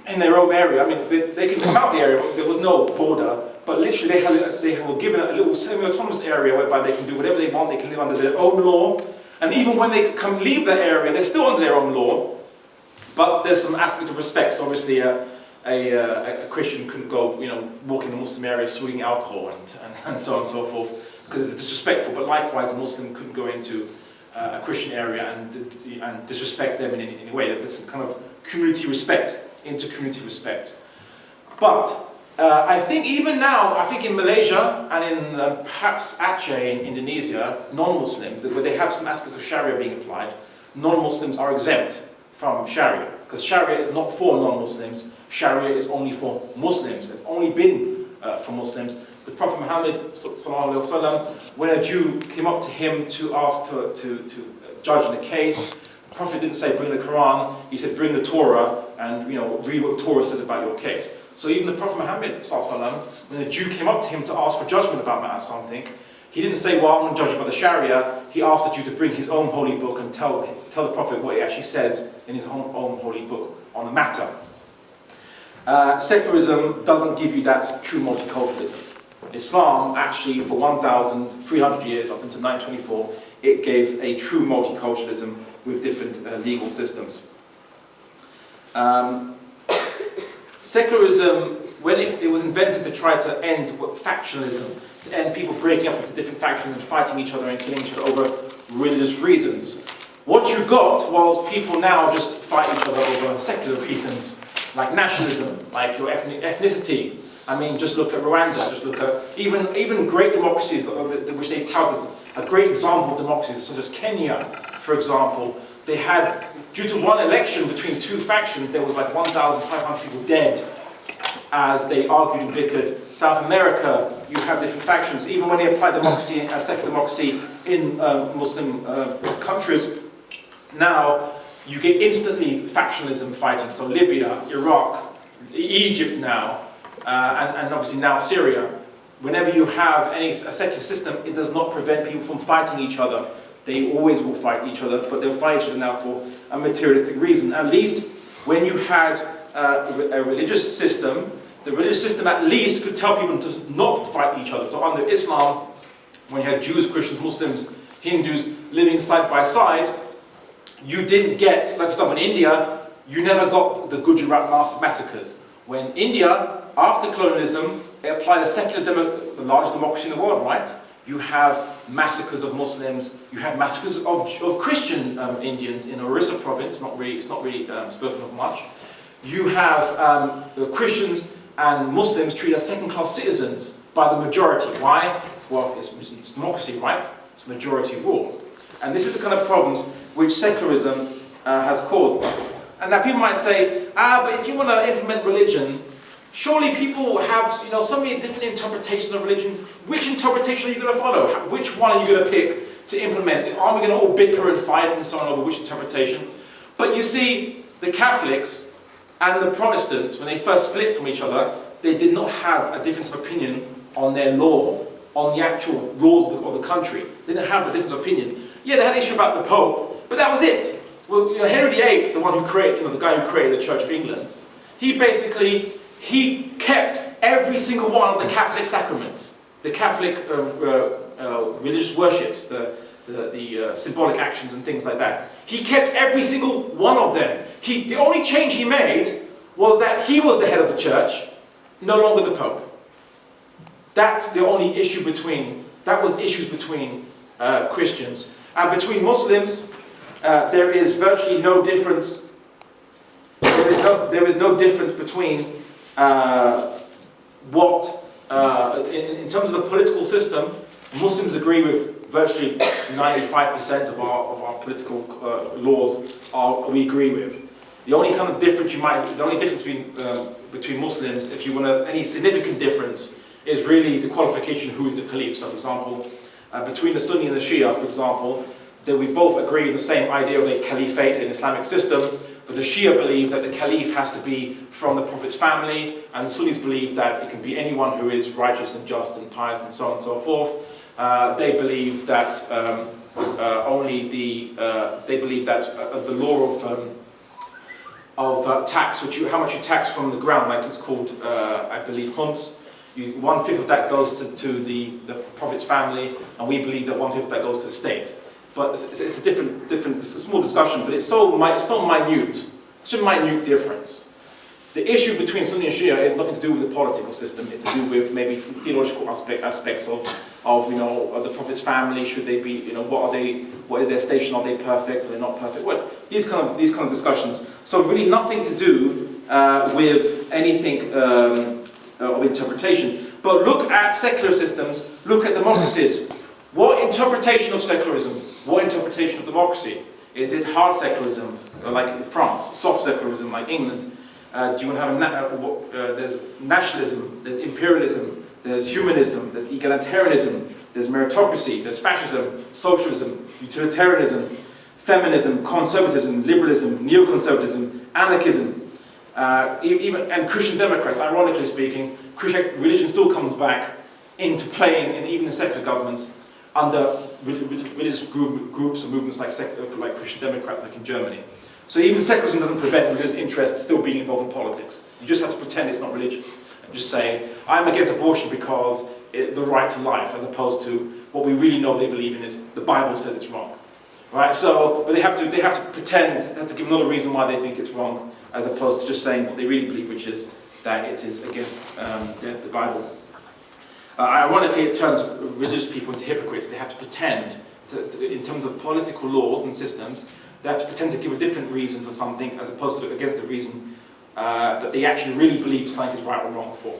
in their own area. I mean, they could come out the area, but there was no border, but literally they were given a little semi-autonomous area whereby they can do whatever they want, they can live under their own law, and even when they leave that area, they're still under their own law, but there's some aspects of respect. So obviously a Christian couldn't go, walk in the Muslim area swinging alcohol and so on and so forth, because it's disrespectful. But likewise, a Muslim couldn't go into a Christian area and disrespect them in any way. There's some kind of community respect, inter-community respect. But I think even now, I think in Malaysia and in perhaps Aceh in Indonesia, non-Muslim, where they have some aspects of Sharia being applied, non-Muslims are exempt from Sharia, because Sharia is not for non-Muslims. Sharia is only for Muslims. It's only been for Muslims. The Prophet Muhammad, when a Jew came up to him to ask to judge in a case, the Prophet didn't say bring the Quran. He said bring the Torah and read what the Torah says about your case. So even the Prophet Muhammad, when a Jew came up to him to ask for judgment about something, he didn't say, well, I'm going to judge about the Sharia. He asked the Jew to bring his own holy book and tell the Prophet what he actually says in his own holy book on the matter. Secularism doesn't give you that true multiculturalism. Islam actually, for 1,300 years, up until 924, it gave a true multiculturalism with different legal systems. Secularism, when it was invented to try to end factionalism, to end people breaking up into different factions and fighting each other and killing each other over religious reasons. What you got was people now just fight each other over secular reasons, like nationalism, like your ethnicity. I mean, just look at Rwanda, just look at even great democracies which they tout as a great example of democracies, such as Kenya, for example. They had, due to one election between two factions, there was like 1,500 people dead as they argued and bickered. South America, you have different factions. Even when they applied democracy as secular democracy in Muslim countries, now you get instantly factionalism fighting. So Libya, Iraq, Egypt now, and obviously now Syria. Whenever you have a secular system, it does not prevent people from fighting each other. They always will fight each other, but they'll fight each other now for a materialistic reason. At least when you had a religious system, the religious system at least could tell people to not fight each other. So under Islam, when you had Jews, Christians, Muslims, Hindus living side by side, you didn't get, like for example in India, you never got the Gujarat massacres. When India, after colonialism, they applied the largest democracy in the world, right? You have massacres of Muslims, you have massacres of Christian Indians in Orissa province, it's not really spoken of much. You have Christians and Muslims treated as second-class citizens by the majority. Why? Well, it's democracy, right? It's majority rule. And this is the kind of problems which secularism has caused. And now people might say, but if you want to implement religion, surely people have so many different interpretations of religion. Which interpretation are you going to follow? Which one are you going to pick to implement? Aren't we going to all bicker and fight and so on over which interpretation? But you see, the Catholics and the Protestants, when they first split from each other, they did not have a difference of opinion on their law, on the actual laws of the country. They didn't have a difference of opinion. Yeah, they had an issue about the Pope, but that was it. Well, Henry VIII, the one who created, the guy who created the Church of England, he kept every single one of the Catholic sacraments, the Catholic religious worships, the symbolic actions and things like that. He kept every single one of them. The only change he made was that he was the head of the church, no longer the Pope. That's the only issue between Christians. And between Muslims, there is virtually no difference. There is no difference between in terms of the political system, Muslims agree with virtually 95% of our political laws we agree with. The only kind of difference between Muslims, if you want any significant difference, is really the qualification who is the Caliph. So for example, between the Sunni and the Shia, for example, that we both agree on the same idea of a caliphate in Islamic system, but the Shia believe that the Caliph has to be from the Prophet's family, and the Sunnis believe that it can be anyone who is righteous and just and pious and so on and so forth. They believe that the law of tax, how much you tax from the ground, like it's called, I believe, khums. 1/5 of that goes to the Prophet's family, and we believe that 1/5 of that goes to the state. But it's a small discussion, but it's so minute, such a minute difference. The issue between Sunni and Shia is nothing to do with the political system. It's to do with maybe theological aspects of the Prophet's family. Should they be, what is their station? Are they perfect? Are they not perfect? Well, these kind of discussions. So really nothing to do with anything of interpretation. But look at secular systems. Look at democracies. What interpretation of secularism? What interpretation of democracy? Is it hard secularism, like France? Soft secularism, like England? Do you want to have there's nationalism, there's imperialism, there's humanism, there's egalitarianism, there's meritocracy, there's fascism, socialism, utilitarianism, feminism, conservatism, liberalism, neoconservatism, anarchism, and Christian Democrats. Ironically speaking, religion still comes back into playing in even the secular governments under religious groups and movements like Christian Democrats, like in Germany. So even secularism doesn't prevent religious interests still being involved in politics. You just have to pretend it's not religious. And just say, I'm against abortion because the right to life, as opposed to what we really know they believe in is the Bible says it's wrong. Right? So, but they have to pretend, they have to give another reason why they think it's wrong, as opposed to just saying what they really believe, which is that it is against the Bible. Ironically, it turns religious people into hypocrites. They have to pretend, in terms of political laws and systems, they have to pretend to give a different reason for something as opposed to against the reason that they actually really believe something is right or wrong for.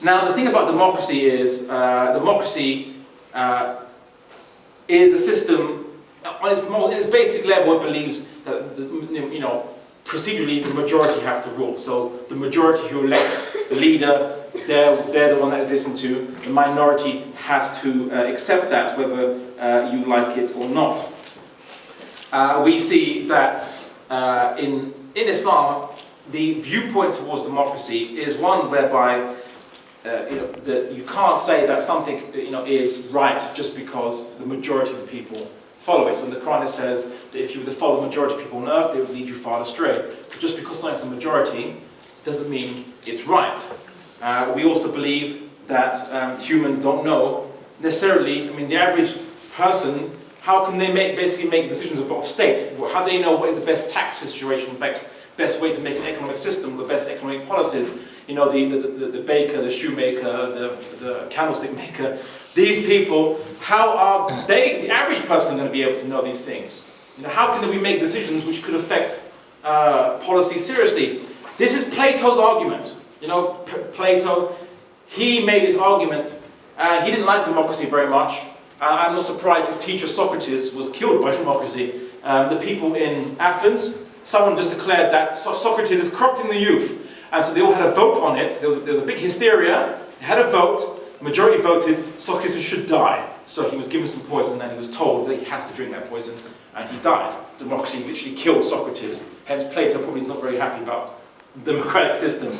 Now, the thing about democracy is, democracy is a system, on its basic level, it believes that, procedurally, the majority have to rule. So the majority who elect the leader, they're the one that is listened to. The minority has to accept that, whether you like it or not. We see that in Islam, the viewpoint towards democracy is one whereby you can't say that something is right just because the majority of the people follow it. So in the Quran it says that if you were to follow the majority of people on earth, they would lead you far astray. So just because something's a majority doesn't mean it's right. We also believe that humans don't know necessarily, I mean the average person, how can they basically make decisions about state? How do they know what is the best tax situation, best way to make an economic system, the best economic policies? You know, the baker, the shoemaker, the candlestick maker. These people, how are they, the average person, going to be able to know these things? You know, how can we make decisions which could affect policy seriously? This is Plato's argument. You know, Plato, he made his argument. He didn't like democracy very much. I'm not surprised his teacher Socrates was killed by democracy. The people in Athens, someone just declared that Socrates is corrupting the youth. And so they all had a vote on it. There was a big hysteria. They had a vote. The majority voted Socrates should die. So he was given some poison and he was told that he has to drink that poison. And he died. Democracy literally killed Socrates. Hence Plato probably is not very happy about the democratic system.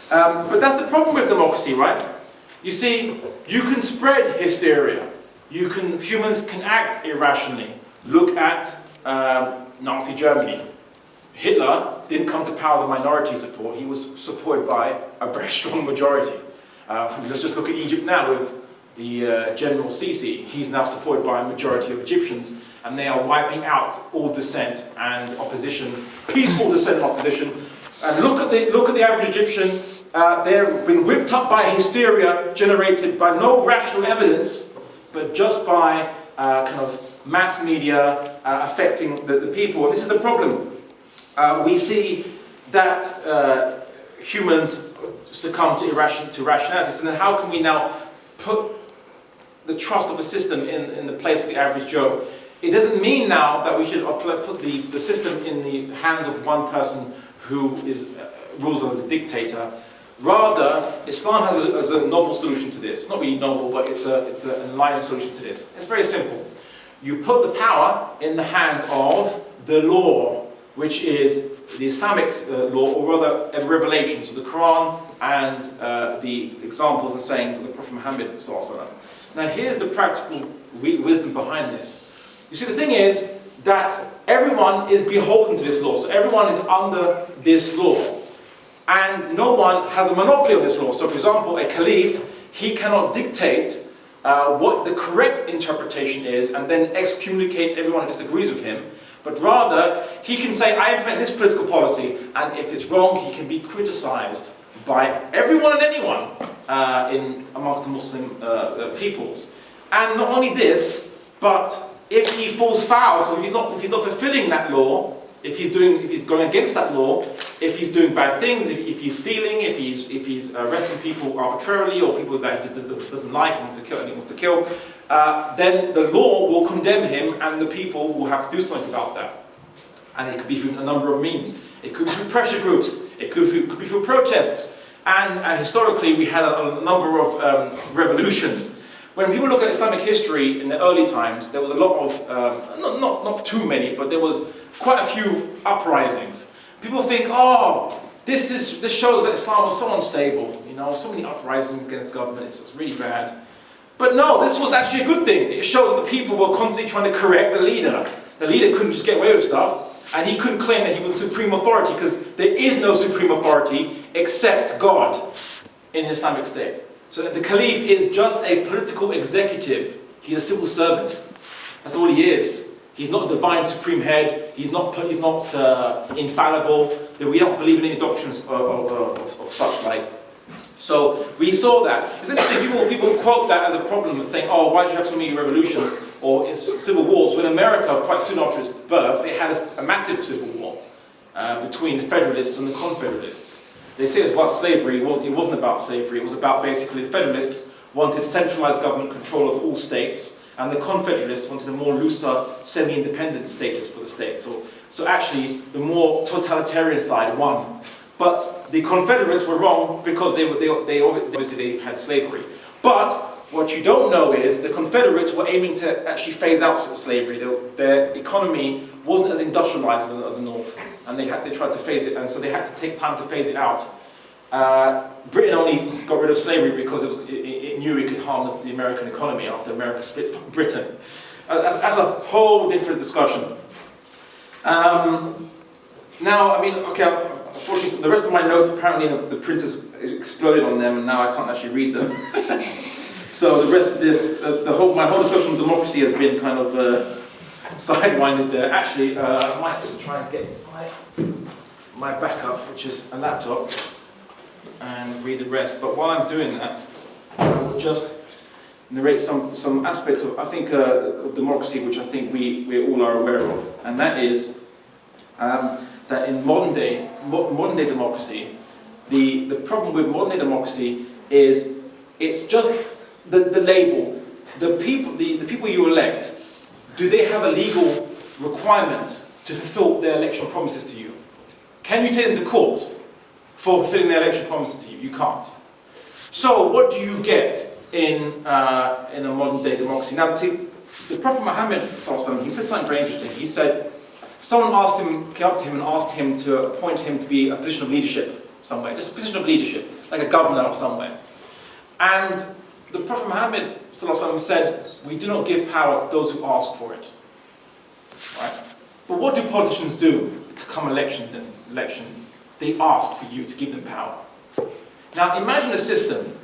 But that's the problem with democracy, right? You see, you can spread hysteria. Humans can act irrationally. Look at Nazi Germany. Hitler didn't come to power as a minority support. He was supported by a very strong majority. Let's just look at Egypt now with the General Sisi. He's now supported by a majority of Egyptians, and they are wiping out all dissent and opposition, peaceful dissent and opposition. And look at the average Egyptian. They've been whipped up by hysteria generated by no rational evidence, but just by kind of mass media affecting the people. And this is the problem. We see that humans succumb to rationality. So then how can we now put the trust of the system in the place of the average Joe? It doesn't mean now that we should put the system in the hands of one person who rules as a dictator. Rather, Islam has a novel solution to this. It's not really novel, but it's an enlightened solution to this. It's very simple. You put the power in the hands of the law, which is the Islamic law, or rather a revelation, so the Quran and the examples and sayings of the Prophet Muhammad. Now here's the practical wisdom behind this. You see, the thing is that everyone is beholden to this law, so everyone is under this law. And no one has a monopoly on this law. So for example, a caliph, he cannot dictate what the correct interpretation is and then excommunicate everyone who disagrees with him. But rather, he can say, I implement this political policy, and if it's wrong, he can be criticized by everyone and anyone amongst the Muslim peoples. And not only this, but if he falls foul, so if he's not fulfilling that law, if he's going against that law, if he's doing bad things, if he's stealing, if he's arresting people arbitrarily, or people that he just doesn't like and wants to kill, then the law will condemn him, and the people will have to do something about that. And it could be through a number of means. It could be through pressure groups. It could be through protests. And historically, we had a number of revolutions. When people look at Islamic history in the early times, there was a lot of, not too many, but there was quite a few uprisings. People think, oh, this shows that Islam was so unstable. You know, so many uprisings against the government, it's really bad. But no, this was actually a good thing. It showed that the people were constantly trying to correct the leader. The leader couldn't just get away with stuff, and he couldn't claim that he was supreme authority, because there is no supreme authority except God in the Islamic State. So the caliph is just a political executive. He's a civil servant. That's all he is. He's not a divine supreme head. He's not infallible. We don't believe in any doctrines of such like. So we saw that. It's interesting, people quote that as a problem, saying, oh, why did you have so many revolutions or civil wars? When America, quite soon after its birth, it had a massive civil war between the Federalists and the Confederalists. They say it's about slavery. It wasn't about slavery. It was about basically the Federalists wanted centralized government control of all states, and the Confederalists wanted a more looser, semi-independent status for the state. So actually, the more totalitarian side won. But the Confederates were wrong because they obviously had slavery. But what you don't know is the Confederates were aiming to actually phase out slavery. Their economy wasn't as industrialized as the North, and they tried to phase it, and so they had to take time to phase it out. Britain only got rid of slavery because it knew it could harm the American economy after America split from Britain. as a whole different discussion. Now, I mean, okay, unfortunately, the rest of my notes apparently the printers exploded on them, and now I can't actually read them. So the rest of this, my whole discussion on democracy has been kind of sidewinded there. Actually, I might just try and get my backup, which is a laptop, and read the rest. But while I'm doing that, I will just narrate some aspects of, I think, of democracy, which I think we all are aware of, and that is that in modern day democracy, the problem with modern day democracy is it's just the label. The people you elect, do they have a legal requirement to fulfill their election promises to you? Can you take them to court for fulfilling their election promises to you? You can't. So what do you get in a modern day democracy? Now, the Prophet Muhammad, he said something very interesting. He said, someone came up to him and asked him to appoint him to be a position of leadership somewhere, just a position of leadership, like a governor of somewhere. And the Prophet Muhammad said, we do not give power to those who ask for it. Right? But what do politicians do to come election? They ask for you to give them power. Now imagine a system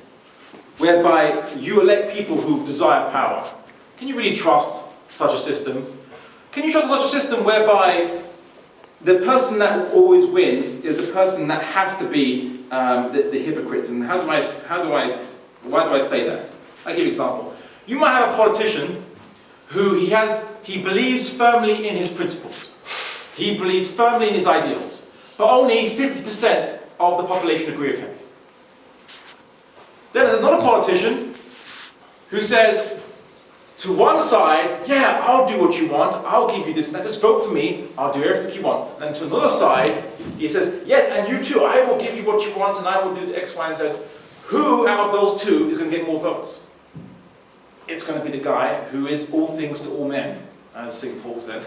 whereby you elect people who desire power. Can you really trust such a system? Can you trust such a system whereby the person that always wins is the person that has to be the hypocrite? And why do I say that? I'll give you an example. You might have a politician who he believes firmly in his principles. He believes firmly in his ideals. But only 50% of the population agree with him. Then there's another politician who says to one side, yeah, I'll do what you want, I'll give you this and that, just vote for me, I'll do everything you want. And to another side, he says, yes, and you too, I will give you what you want and I will do the X, Y, and Z. Who out of those two is going to get more votes? It's going to be the guy who is all things to all men, as St. Paul said.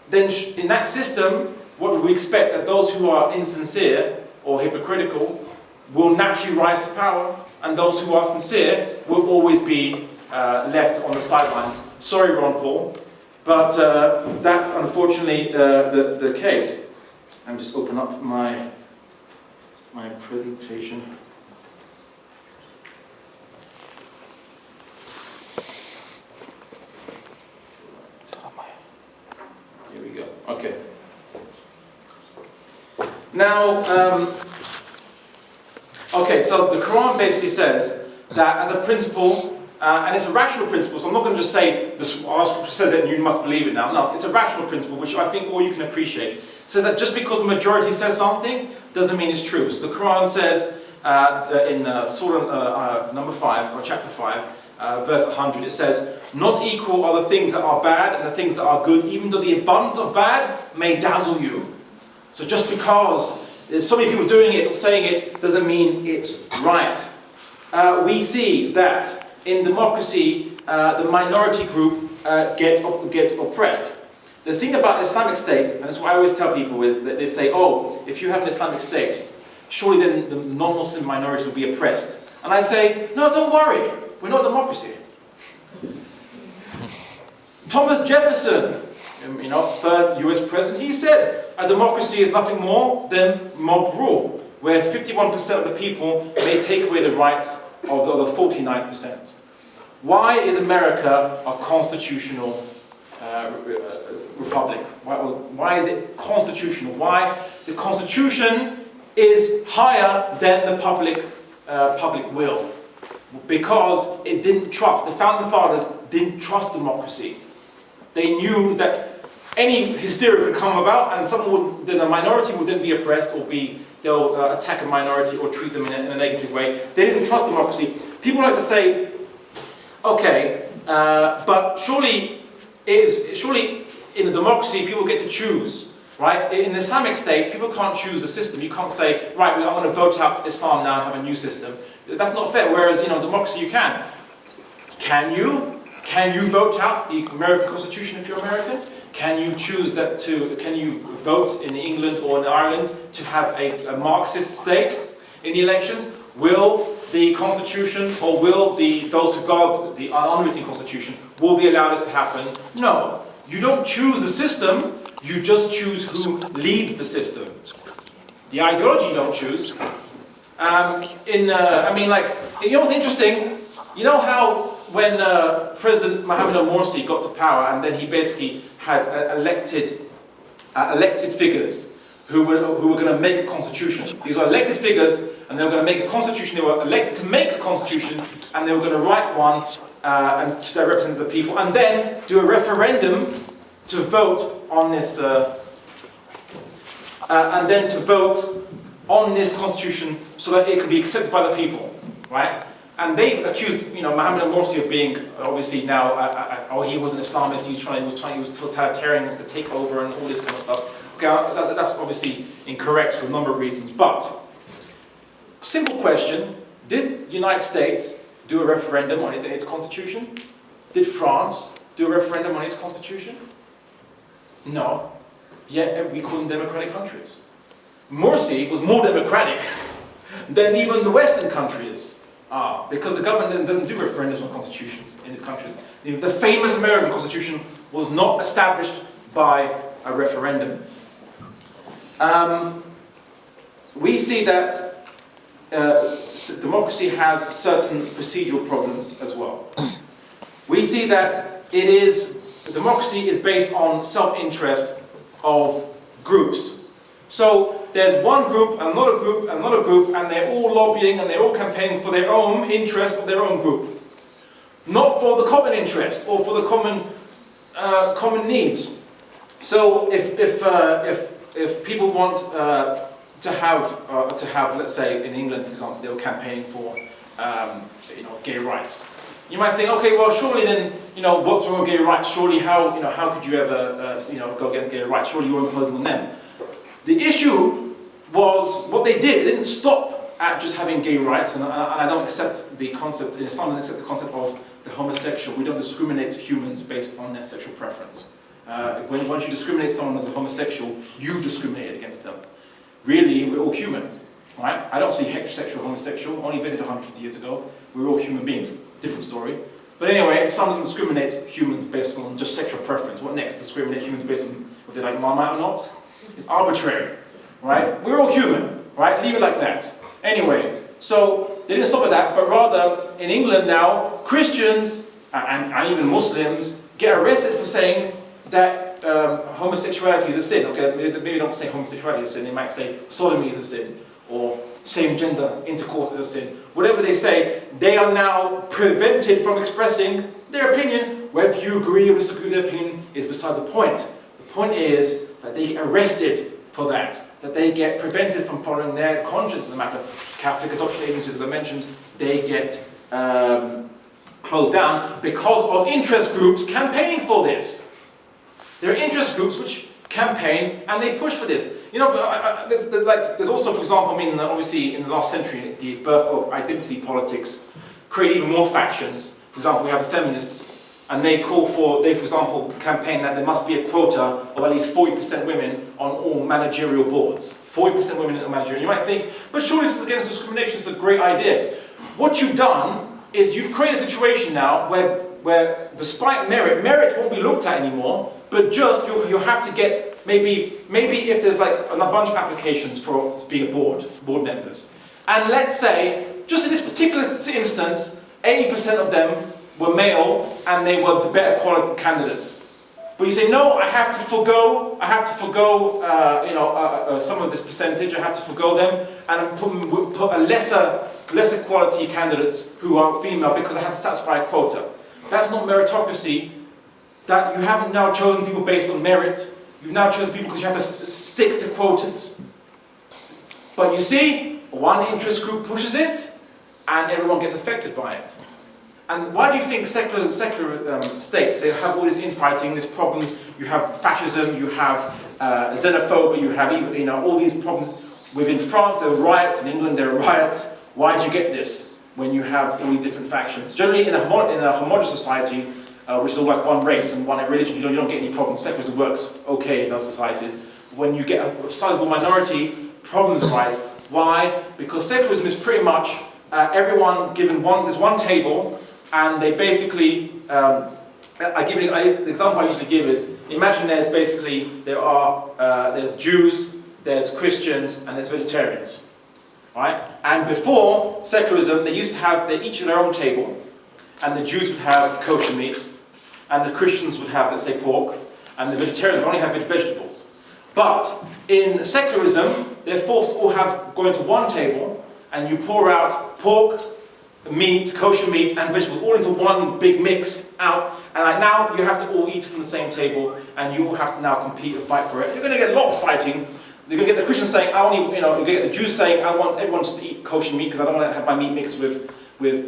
Then in that system, what do we expect? That those who are insincere or hypocritical will naturally rise to power, and those who are sincere will always be left on the sidelines. Sorry, Ron Paul, but that's unfortunately the case. I'll just open up my presentation. Here we go. Okay. Now, okay, so the Quran basically says that as a principle, and it's a rational principle, so I'm not going to just say, our scripture says it and you must believe it now. No, it's a rational principle, which I think all you can appreciate. It says that just because the majority says something, doesn't mean it's true. So the Quran says in Surah number 5, or chapter 5, verse 100, it says, not equal are the things that are bad and the things that are good, even though the abundance of bad may dazzle you. So just because there's so many people doing it or saying it, doesn't mean it's right. We see that in democracy, the minority group gets oppressed. The thing about Islamic State, and that's what I always tell people, is that they say, oh, if you have an Islamic State, surely then the non-Muslim minority will be oppressed. And I say, no, don't worry, we're not a democracy. Thomas Jefferson, third US president, he said, a democracy is nothing more than mob rule, where 51% of the people may take away the rights of the other 49%. Why is America a constitutional republic? Why is it constitutional? Why? The Constitution is higher than the public will. Because it didn't trust, the founding fathers didn't trust democracy. They knew that any hysteria could come about and then a minority would then be oppressed or they'll attack a minority or treat them in a negative way. They didn't trust democracy. People like to say, okay, but surely in a democracy people get to choose, right? In an Islamic state, people can't choose the system. You can't say, right, I want to vote out Islam now and have a new system. That's not fair, whereas, democracy you can. Can you? Can you vote out the American Constitution if you're American? Can you can you vote in England or in Ireland to have a Marxist state in the elections? Will the constitution, or will those who guard the unwritten constitution, will they allow this to happen? No. You don't choose the system, you just choose who leads the system. The ideology you don't choose. I mean, like, you know what's interesting? You know how when President Mohammed al-Morsi got to power, and then he basically had elected figures who were going to make a constitution. These were elected figures, and they were going to make a constitution. They were elected to make a constitution, and they were going to write one and that represented the people, and then do a referendum to vote on this, constitution so that it could be accepted by the people, right? And they accused, Mohammed al-Morsi of being obviously now, he was an Islamist. He was totalitarian, was to take over and all this kind of stuff. Okay, that's obviously incorrect for a number of reasons. But simple question: did the United States do a referendum on its constitution? Did France do a referendum on its constitution? No. Yet we call them democratic countries. Morsi was more democratic than even the Western countries are, because the government doesn't do referendums on constitutions in its countries. The famous American Constitution was not established by a referendum. We see that democracy has certain procedural problems as well. We see that democracy is based on self-interest of groups. So there's one group, another group, another group, and they're all lobbying and they're all campaigning for their own interest of their own group. Not for the common interest or for the common needs. So if people want to have, let's say in England, for example, they were campaigning for gay rights. You might think, okay, well, surely then, what's wrong with gay rights? Surely how could you ever go against gay rights? Surely you're imposing on them. The issue was what they did. They didn't stop at just having gay rights, and I don't accept the concept, in Islam I don't accept the concept of the homosexual. We don't discriminate humans based on their sexual preference. Once you discriminate someone as a homosexual, you discriminate against them. Really, we're all human, right? I don't see heterosexual, homosexual, only invented 150 years ago. We're all human beings. Different story. But anyway, Islam doesn't discriminate humans based on just sexual preference. What next? Discriminate humans based on if they like Marmite or not? It's arbitrary, right? We're all human, right? Leave it like that. Anyway, so they didn't stop at that, but rather, in England now, Christians and even Muslims get arrested for saying that homosexuality is a sin. Okay, maybe they don't say homosexuality is a sin, they might say sodomy is a sin, or same-gender intercourse is a sin. Whatever they say, they are now prevented from expressing their opinion. Whether you agree or disagree with their opinion is beside the point. The point is that they get arrested for that they get prevented from following their conscience. No matter Catholic adoption agencies, as I mentioned, they get closed down because of interest groups campaigning for this. There are interest groups which campaign and they push for this. There's also, for example, obviously in the last century, the birth of identity politics created even more factions. For example, we have the feminists, and they for example, campaign that there must be a quota of at least 40% women on all managerial boards. 40% women in managerial. You might think, but surely this is against discrimination, it's a great idea. What you've done is you've created a situation now where despite merit won't be looked at anymore, but just you have to get maybe if there's like a bunch of applications for to be a board members. And let's say, just in this particular instance, 80% of them were male and they were the better quality candidates. But you say, no, I have to forgo some of this percentage, I have to forgo them and put a lesser quality candidates who are female because I have to satisfy a quota. That's not meritocracy. That you haven't now chosen people based on merit. You've now chosen people because you have to stick to quotas. But you see, one interest group pushes it, and everyone gets affected by it. And why do you think secular states, they have all this infighting, these problems? You have fascism, you have xenophobia, you have even, all these problems. Within France, there are riots. In England, there are riots. Why do you get this when you have all these different factions? Generally, in a homogeneous society, which is all like one race and one religion, you don't get any problems. Secularism works okay in those societies. When you get a sizable minority, problems arise. Why? Because secularism is pretty much everyone given there's one table, and they basically, the example I usually give is, imagine there's Jews, there's Christians, and there's vegetarians, right? And before secularism, they used to have each at their own table, and the Jews would have kosher meat, and the Christians would have, let's say, pork, and the vegetarians would only have vegetables. But in secularism, they're forced to all go into one table, and you pour out pork, meat, kosher meat, and vegetables all into one big mix out. And like now, you have to all eat from the same table, and you all have to now compete and fight for it. You're going to get a lot of fighting. You're going to get the Christians saying, you're going to get the Jews saying, I want everyone just to eat kosher meat because I don't want to have my meat mixed with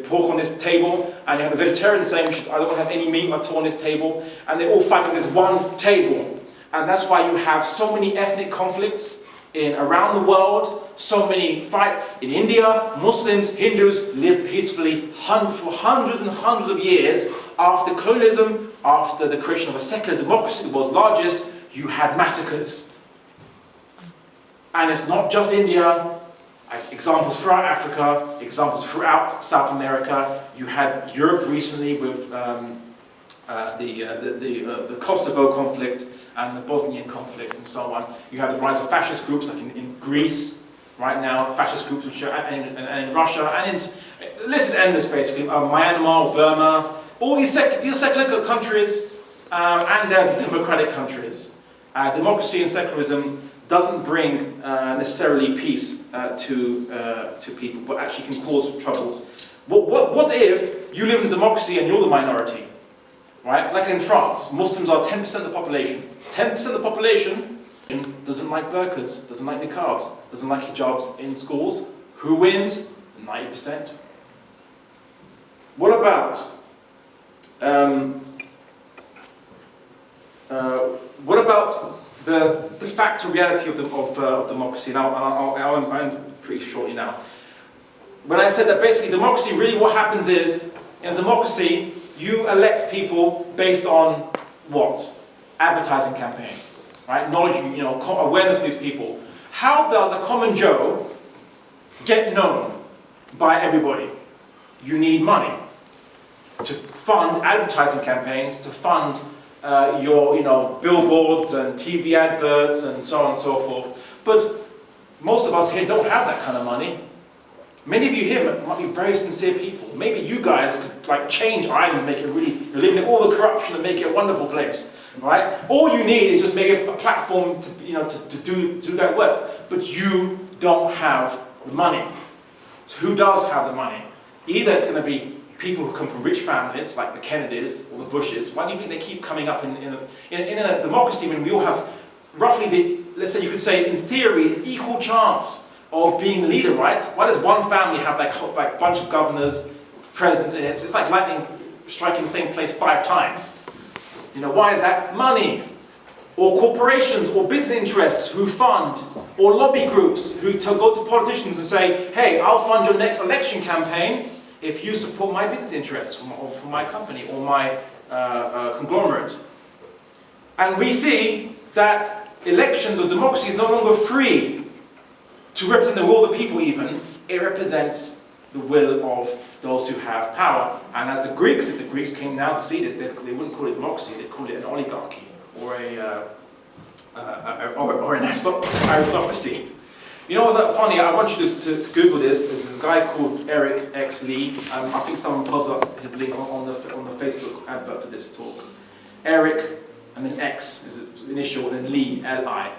pork on this table. And you have the vegetarians saying, I don't want to have any meat at all on this table. And they all fight on this one table. And that's why you have so many ethnic conflicts around the world, so many fights. In India, Muslims, Hindus live peacefully for hundreds and hundreds of years. After colonialism, after the creation of a secular democracy, the world's largest, you had massacres. And it's not just India. Examples throughout Africa, examples throughout South America. You had Europe recently with the Kosovo conflict and the Bosnian conflict and so on. You have the rise of fascist groups like in Greece right now, fascist groups and in Russia, and the list is endless basically. Myanmar, Burma, all these secular countries and they're democratic countries. Democracy and secularism doesn't bring necessarily peace to people, but actually can cause trouble. What if you live in a democracy and you're the minority? Right? Like in France, Muslims are 10% of the population. 10% of the population doesn't like burqas, doesn't like niqabs, doesn't like hijabs in schools. Who wins? 90%. What about the de facto reality of democracy? Now, I'll end pretty shortly now. When I said that basically democracy, really what happens is, in a democracy, you elect people based on what? Advertising campaigns, right? Knowledge, awareness of these people. How does a common Joe get known by everybody? You need money to fund advertising campaigns, to fund your billboards and TV adverts and so on and so forth. But most of us here don't have that kind of money. Many of you here might be very sincere people. Maybe you guys could change Ireland, make it really, eliminate all the corruption and make it a wonderful place, right? All you need is just make a platform to do that work. But you don't have the money. So who does have the money? Either it's going to be people who come from rich families, like the Kennedys or the Bushes. Why do you think they keep coming up in a democracy when we all have roughly let's say you could say in theory, an equal chance of being the leader, right? Why does one family have a bunch of governors, presidents in it? It's like lightning striking the same place 5 times. Why is that? Money. Or corporations or business interests who fund, or lobby groups who go to politicians and say, hey, I'll fund your next election campaign if you support my business interests for my company or my conglomerate. And we see that elections or democracy is no longer free to represent the will of the people even. It represents the will of those who have power. And as the Greeks, if the Greeks came now to see this, they wouldn't call it democracy, they'd call it an oligarchy or an aristocracy. You know what's funny? I want you to Google this. There's a guy called Eric X. Lee. I think someone posted up his link on the Facebook advert for this talk. Eric, and then X is the initial, and then Lee, L-I.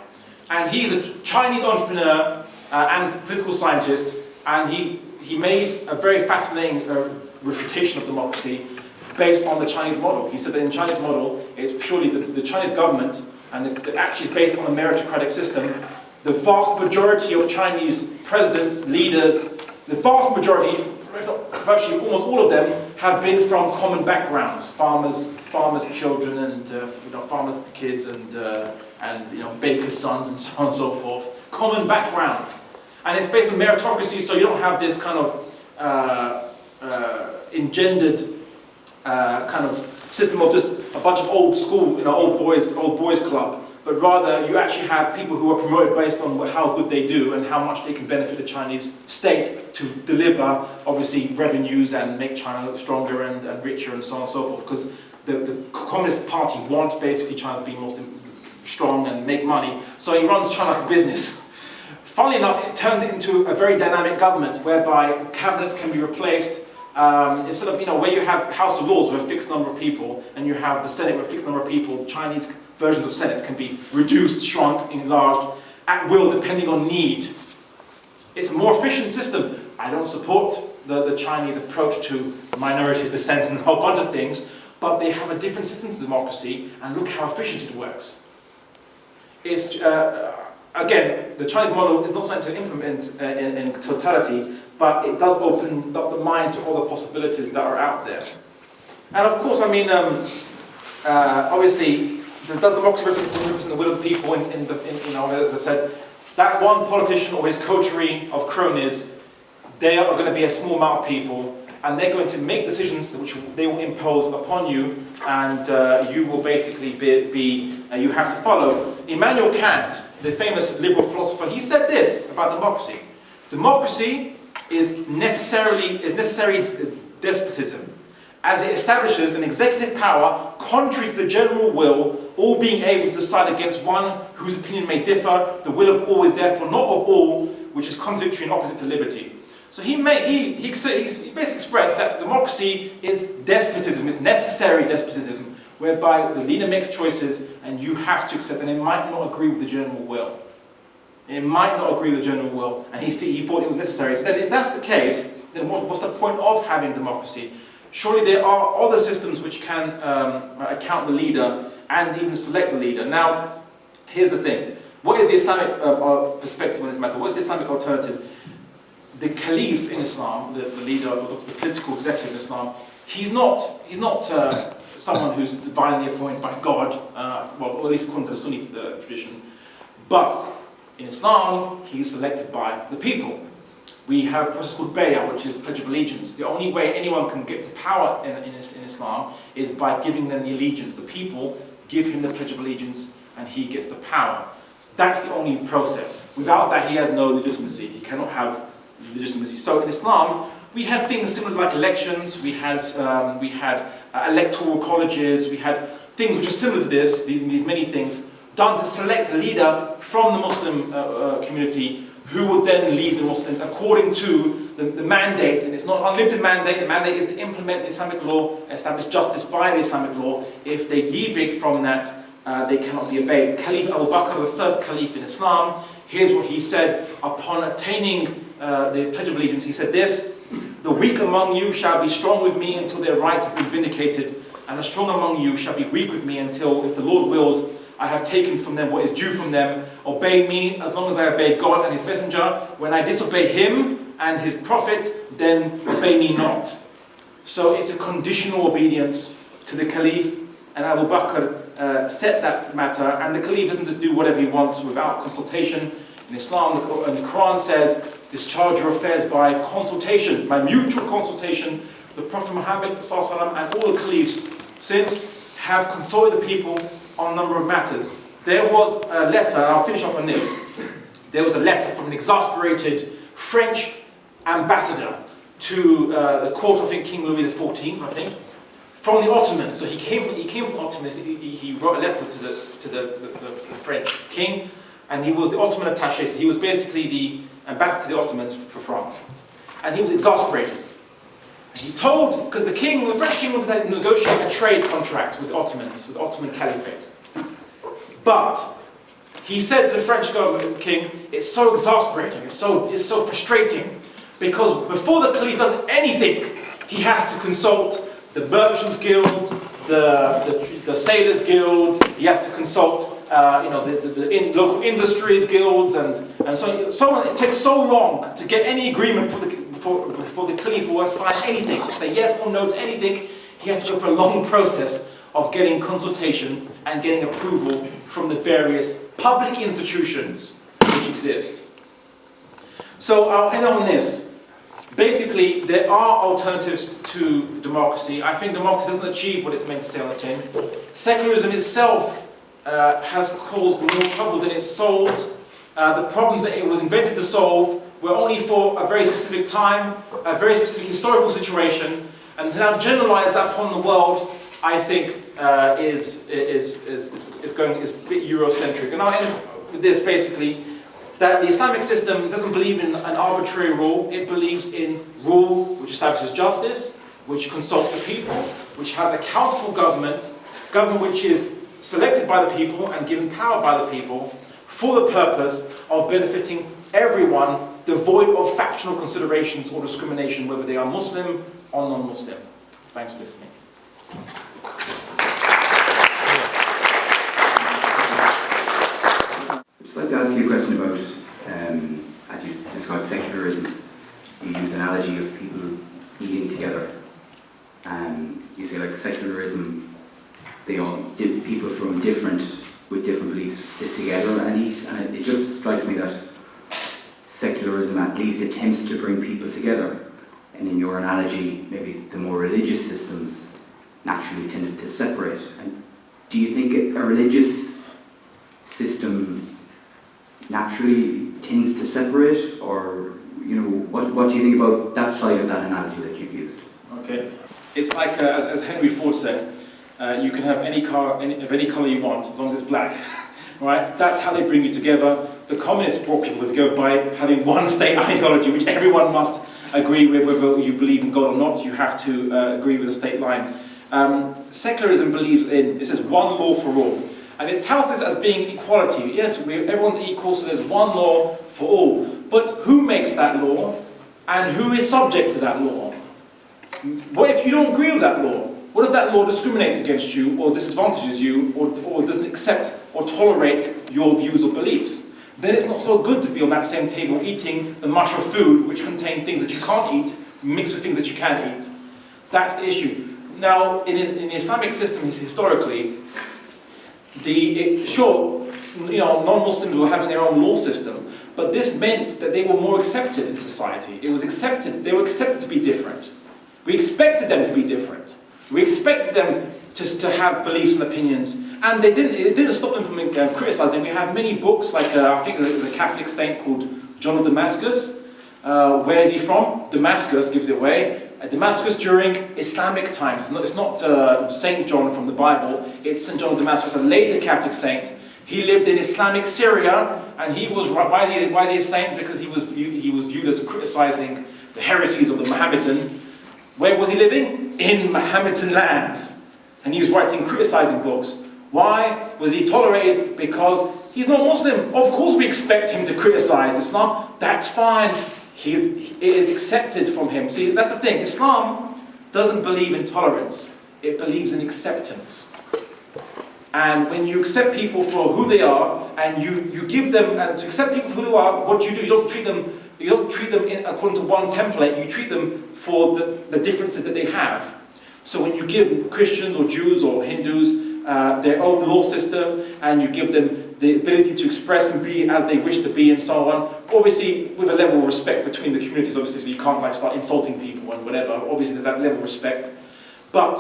And he's a Chinese entrepreneur and political scientist, and he made a very fascinating refutation of democracy based on the Chinese model. He said that in the Chinese model, it's purely the Chinese government, and it actually is based on a meritocratic system. The vast majority of Chinese presidents, leaders, the vast majority, virtually almost all of them, have been from common backgrounds: farmers' children, and farmers' kids, and bakers' sons, and so on and so forth. Common background, and it's based on meritocracy. So you don't have this kind of engendered kind of system of just a bunch of old school, old boys club. but rather you actually have people who are promoted based on how good they do and how much they can benefit the Chinese state to deliver, obviously, revenues and make China stronger and richer and so on and so forth, because the Communist Party want basically China to be most strong and make money, so he runs China like a business. Funnily enough, it turns it into a very dynamic government whereby cabinets can be replaced. Instead of, where you have House of Lords with a fixed number of people and you have the Senate with a fixed number of people, the Chinese versions of Senates can be reduced, shrunk, enlarged, at will depending on need. It's a more efficient system. I don't support the Chinese approach to minorities, dissent and a whole bunch of things, but they have a different system to democracy, and look how efficient it works. It's, again, the Chinese model is not something to implement in totality, but it does open up the mind to all the possibilities that are out there. And of course, obviously, does democracy represent the will of the people? As I said, that one politician or his coterie of cronies, they are going to be a small amount of people, and they're going to make decisions which they will impose upon you, and you will basically you have to follow. Immanuel Kant, the famous liberal philosopher, he said this about democracy: democracy is necessary despotism, as it establishes an executive power contrary to the general will, all being able to decide against one whose opinion may differ. The will of all is therefore not of all, which is contradictory and opposite to liberty. So he basically expressed that democracy is despotism, it's necessary despotism, whereby the leader makes choices and you have to accept, and it might not agree with the general will. It might not agree with the general will, and he thought it was necessary. So then if that's the case, then what's the point of having democracy? Surely there are other systems which can account the leader and even select the leader. Now, here's the thing. What is the Islamic perspective on this matter? What is the Islamic alternative? The Caliph in Islam, the leader, or the political executive in Islam, he's not someone who's divinely appointed by God, or at least according to the Sunni tradition, but in Islam, he's selected by the people. We have a process called Bay'ah, which is Pledge of Allegiance. The only way anyone can get to power in Islam is by giving them the allegiance. The people give him the Pledge of Allegiance, and he gets the power. That's the only process. Without that, he has no legitimacy. He cannot have legitimacy. So in Islam, we had things similar like elections. We had electoral colleges. We had things which are similar to this. These many things done to select a leader from the Muslim community who would then lead the Muslims according to the mandate. And it's not an unlimited mandate. The mandate is to implement the Islamic law, establish justice by the Islamic law. If they deviate from that, they cannot be obeyed. Caliph Abu Bakr, the first caliph in Islam, here's what he said upon attaining the Pledge of Allegiance. He said this: "The weak among you shall be strong with me until their rights have been vindicated, and the strong among you shall be weak with me until, if the Lord wills, I have taken from them what is due from them. Obey me as long as I obey God and his messenger. When I disobey him and his prophet, then obey me not." So it's a conditional obedience to the caliph, and Abu Bakr set that matter, and the caliph doesn't just do whatever he wants without consultation. In Islam, the Quran says, discharge your affairs by consultation, by mutual consultation. The Prophet Muhammad and all the caliphs since have consulted the people on a number of matters. There was a letter, and I'll finish up on this. There was a letter from an exasperated French ambassador to the court of King Louis XIV, I think, from the Ottomans. So he came from the Ottomans. He wrote a letter to the French king, and he was the Ottoman attaché. So he was basically the ambassador to the Ottomans for France, and he was exasperated. And he told, because the French king wanted to negotiate a trade contract with the Ottomans, with the Ottoman Caliphate. But he said to the French government, king, it's so exasperating, it's so frustrating, because before the Caliph does anything, he has to consult the Merchants Guild, the Sailors Guild, he has to consult the local industries guilds, and so it takes so long to get any agreement before the Caliph will sign anything, to say yes or no to anything. He has to go through a long process of getting consultation and getting approval from the various public institutions which exist. So I'll end on this. Basically, there are alternatives to democracy. I think democracy doesn't achieve what it's meant to say on the tin. Secularism itself has caused more trouble than it's solved. The problems that it was invented to solve were only for a very specific time, a very specific historical situation, and to now generalize that upon the world, I think, is a bit Eurocentric. And I'll end with this basically, that the Islamic system doesn't believe in an arbitrary rule. It believes in rule which establishes justice, which consults the people, which has accountable government, government which is selected by the people and given power by the people for the purpose of benefiting everyone, devoid of factional considerations or discrimination, whether they are Muslim or non-Muslim. Thanks for listening. I'd like to ask you a question about, as you describe secularism, you use the analogy of people eating together. You say like secularism, people from with different beliefs sit together and eat, and it just strikes me that secularism at least attempts to bring people together. And in your analogy, maybe the more religious systems naturally tended to separate. And do you think a religious system naturally tends to separate, or what do you think about that side of that analogy that you've used? Okay, it's like as Henry Ford said, you can have any car of any colour you want as long as it's black, right? That's how they bring you together. The communists brought people together by having one state ideology, which everyone must agree with, whether you believe in God or not. You have to agree with the state line. Secularism believes in, it says, one law for all. And it touts this as being equality. Yes, everyone's equal, so there's one law for all. But who makes that law, and who is subject to that law? What if you don't agree with that law? What if that law discriminates against you, or disadvantages you, or doesn't accept or tolerate your views or beliefs? Then it's not so good to be on that same table eating the mush of food, which contain things that you can't eat, mixed with things that you can eat. That's the issue. Now, in the Islamic system, historically, non-Muslims were having their own law system, but this meant that they were more accepted in society. They were accepted to be different. We expected them to be different. We expected them to have beliefs and opinions, and it didn't stop them from criticizing. We have many books, like I think there's a Catholic saint called John of Damascus. Where is he from? Damascus gives it away. Damascus during Islamic times. It's not Saint John from the Bible. It's St. John of Damascus, a later Catholic saint. He lived in Islamic Syria, and he was why is he a saint? Because he was viewed as criticizing the heresies of the Mohammedan. Where was he living? In Mohammedan lands. And he was writing criticizing books. Why was he tolerated? Because he's not Muslim. Of course we expect him to criticize Islam. That's fine. It is accepted from him. See, that's the thing. Islam doesn't believe in tolerance. It believes in acceptance. And when you accept people for who they are, and you give them, and to accept people for who they are, what do? You don't treat them according to one template. You treat them for the differences that they have. So when you give Christians or Jews or Hindus their own law system, and you give them the ability to express and be as they wish to be and so on, obviously with a level of respect between the communities, obviously, so you can't start insulting people and whatever, obviously there's that level of respect. But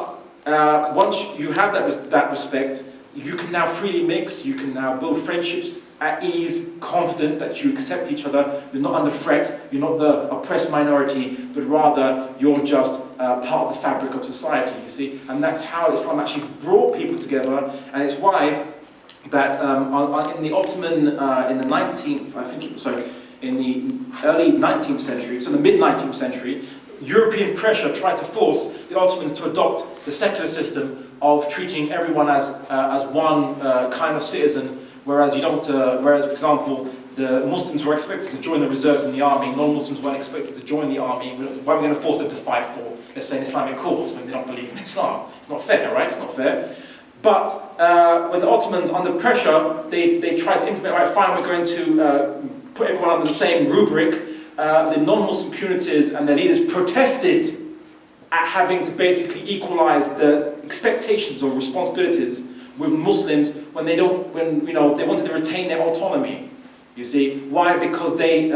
once you have that respect, you can now freely mix, you can now build friendships at ease, confident that you accept each other, you're not under threat, you're not the oppressed minority, but rather you're just part of the fabric of society, you see? And that's how Islam actually brought people together, and it's why that in the Ottoman, in the 19th, I think it was, sorry, in the early 19th century, so the mid-19th century, European pressure tried to force the Ottomans to adopt the secular system of treating everyone as one kind of citizen, whereas for example, the Muslims were expected to join the reserves in the army, non-Muslims weren't expected to join the army. Why are we going to force them to fight for, let's say, an Islamic cause when they don't believe in Islam? It's not fair, right? It's not fair. But when the Ottomans, under pressure, they tried to implement, right, fine, we're going to put everyone under the same rubric. The non-Muslim communities and their leaders protested at having to basically equalize the expectations or responsibilities with Muslims when they wanted to retain their autonomy. You see, why? Because they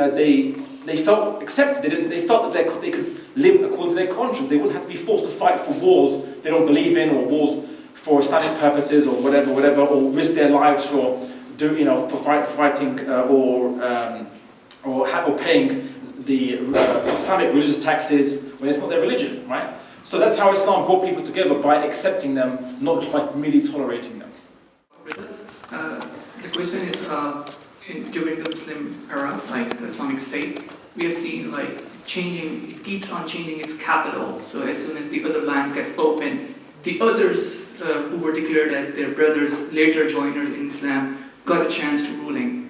felt accepted. They felt that they could live according to their conscience. They wouldn't have to be forced to fight for wars they don't believe in, or wars for Islamic purposes or whatever, or risk their lives for fighting or paying the Islamic religious taxes when it's not their religion, right? So that's how Islam brought people together, by accepting them, not just by merely tolerating them. The question is, during the Muslim era, like the Islamic State, we have seen like changing, it keeps on changing its capital. So as soon as the other lands get open, the others who were declared as their brothers, later joiners in Islam, got a chance to ruling.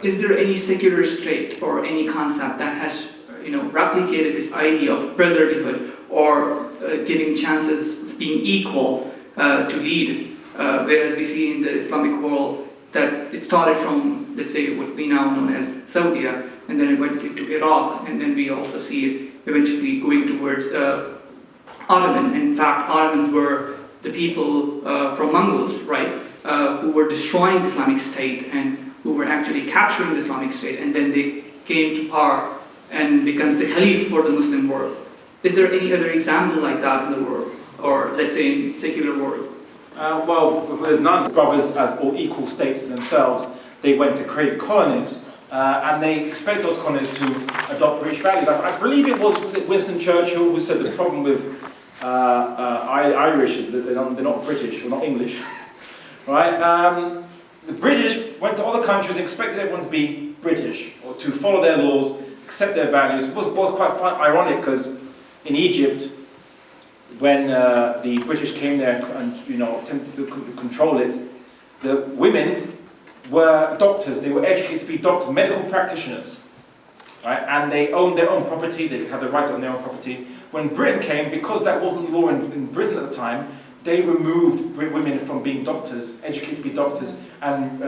Is there any secular state or any concept that has replicated this idea of brotherhood or giving chances of being equal to lead? Whereas we see in the Islamic world that it started from, let's say, what we now know as Saudi, and then it went into Iraq, and then we also see it eventually going towards Ottoman. In fact, Ottomans were the people from Mongols, right, who were destroying the Islamic State and who were actually capturing the Islamic State, and then they came to power and becomes the Caliph for the Muslim world. Is there any other example like that in the world, or let's say in the secular world? Well, with none brothers as all equal states to themselves, they went to create colonies, and they expected those colonies to adopt British values. I believe it was it Winston Churchill who said the problem with Irish is that they're not British or not English, right? The British went to other countries and expected everyone to be British, or to follow their laws, accept their values. It was quite ironic, because in Egypt, when the British came there and attempted to control it, the women were doctors. They were educated to be doctors, medical practitioners, right? And they owned their own property. They had the right to own their own property. When Britain came, because that wasn't law in Britain at the time, they removed women from being doctors, educated to be doctors, and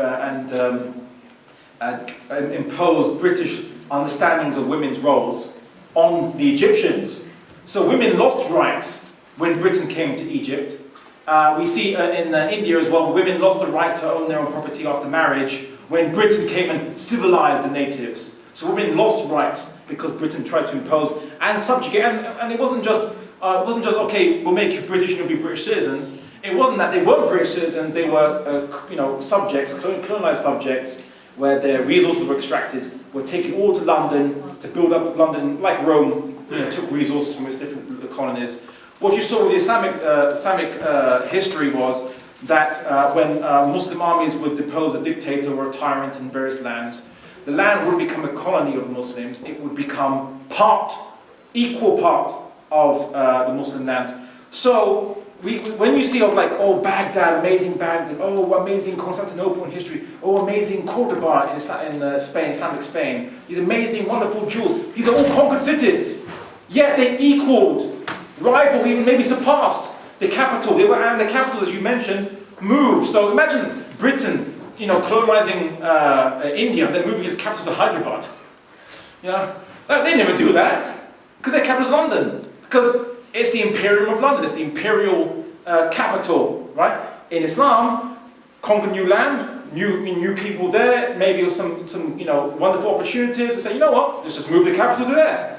imposed British understandings of women's roles on the Egyptians. So women lost rights when Britain came to Egypt. We see in India as well, women lost the right to own their own property after marriage when Britain came and civilized the natives. So women lost rights because Britain tried to impose and subjugate, and it wasn't just okay, we'll make you British and you'll be British citizens. It wasn't that they weren't British citizens; they were subjects, colonized subjects, where their resources were extracted, were taken all to London to build up London, like Rome. Took resources from its different colonies. What you saw with the Islamic history was that when Muslim armies would depose a dictator or a tyrant in various lands, the land wouldn't become a colony of Muslims. It would become equal part of the Muslim lands. So when you see of like, oh, Baghdad, amazing Baghdad, oh, amazing Constantinople in history, oh, amazing Cordoba in Spain, Islamic Spain, these amazing, wonderful jewels, these are all conquered cities. Yet they equaled, rivaled, even maybe surpassed the capital. And the capital, as you mentioned, moved. So imagine Britain, colonizing India, then moving its capital to Hyderabad. They never do that, because their capital is London. Because it's the Imperium of London, it's the imperial capital, right? In Islam, conquer new land, new people there, maybe some wonderful opportunities, and say, you know what, let's just move the capital to there.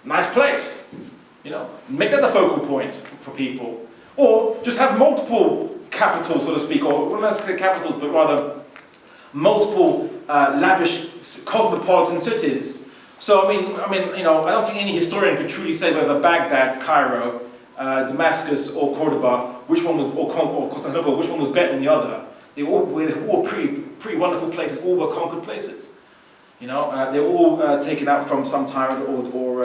Nice place, make that the focal point for people. Or just have multiple capitals, so to speak, or well, not say capitals, but rather multiple lavish cosmopolitan cities. So I don't think any historian could truly say whether Baghdad, Cairo, Damascus, or Cordoba, or Constantinople, which one was better than the other. They were all pretty wonderful places. All were conquered places. They were all taken out from some tyrant, or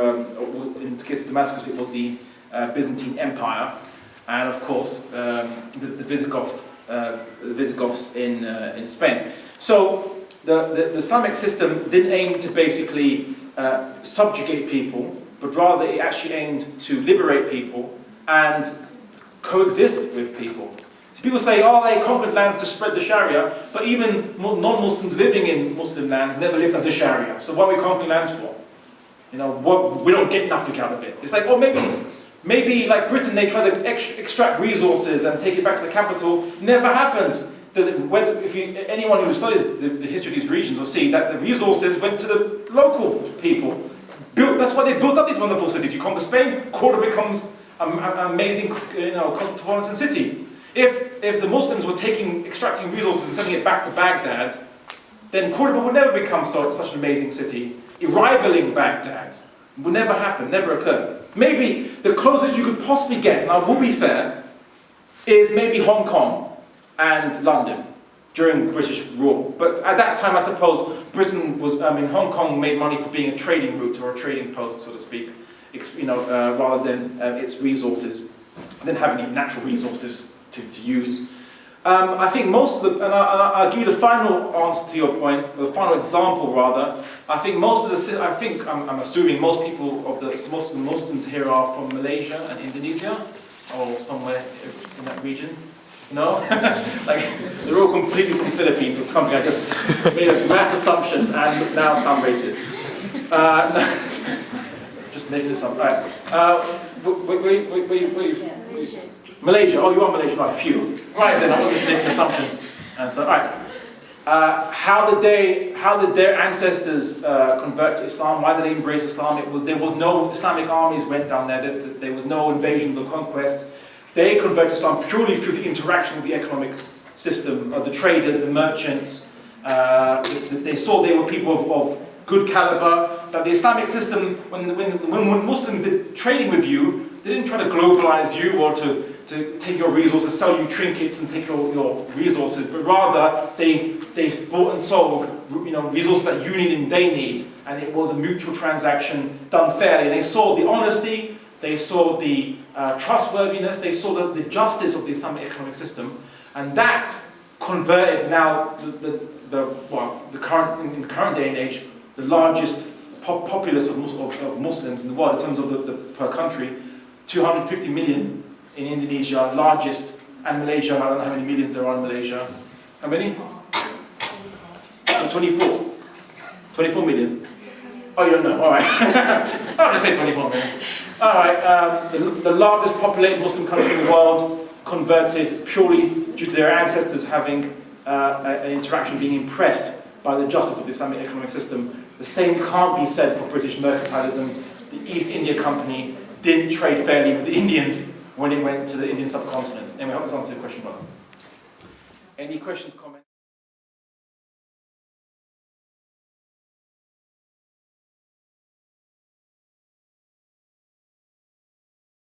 in the case of Damascus, it was the Byzantine Empire, and of course the Visigoths in Spain. So the Islamic system didn't aim to basically subjugate people, but rather it actually aimed to liberate people and coexist with people. So people say, oh, they conquered lands to spread the Sharia, but even non-Muslims living in Muslim lands never lived under Sharia. So what are we conquering lands for? We don't get nothing out of it. It's like, oh, maybe like Britain, they try to extract resources and take it back to the capital. Never happened. Anyone who studies the history of these regions will see that the resources went to the local people. That's why they built up these wonderful cities. You conquer Spain, Cordoba becomes an amazing cosmopolitan city. If the Muslims were extracting resources and sending it back to Baghdad, then Cordoba would never become such an amazing city. Rivaling Baghdad would never happen, never occur. Maybe the closest you could possibly get, and I will be fair, is maybe Hong Kong and London during British rule. But at that time, I suppose Hong Kong made money for being a trading route or a trading post, so to speak, rather than its resources, than having any natural resources to use. I think most of I'll give you the final answer to your point, the final example rather. I'm assuming most people most of the Muslims here are from Malaysia and Indonesia, or somewhere in that region. No? Like, they're all completely from the Philippines or something. I just made a mass assumption and now sound racist. Just making this up. Right. Malaysia. Oh, you are Malaysian, right? Phew. Right then, I was just making an assumption. And so, right. How did their ancestors convert to Islam? Why did they embrace Islam? There was no Islamic armies went down there. There was no invasions or conquests. They converted to Islam purely through the interaction with the economic system, the traders, the merchants. They saw they were people of good caliber. That the Islamic system, when Muslims did trading with you, they didn't try to globalize you or to take your resources, sell you trinkets and take your resources, but rather they bought and sold resources that you need and they need, and it was a mutual transaction done fairly. They saw the honesty, they saw the trustworthiness, they saw the justice of the Islamic economic system, and that converted now in the current day and age, the largest populace of Muslims in the world in terms of the per country, 250 million in Indonesia, largest, and Malaysia, I don't know how many millions there are in Malaysia. How many? 24. 24 million. Oh, you don't know, alright. I'll just say 24 million. Alright, the largest populated Muslim country in the world, converted purely due to their ancestors having an interaction, being impressed by the justice of the Islamic economic system. The same can't be said for British mercantilism. The East India Company didn't trade fairly with the Indians when it went to the Indian subcontinent. Anyway, I hope this answers your question, brother. Any questions, comments?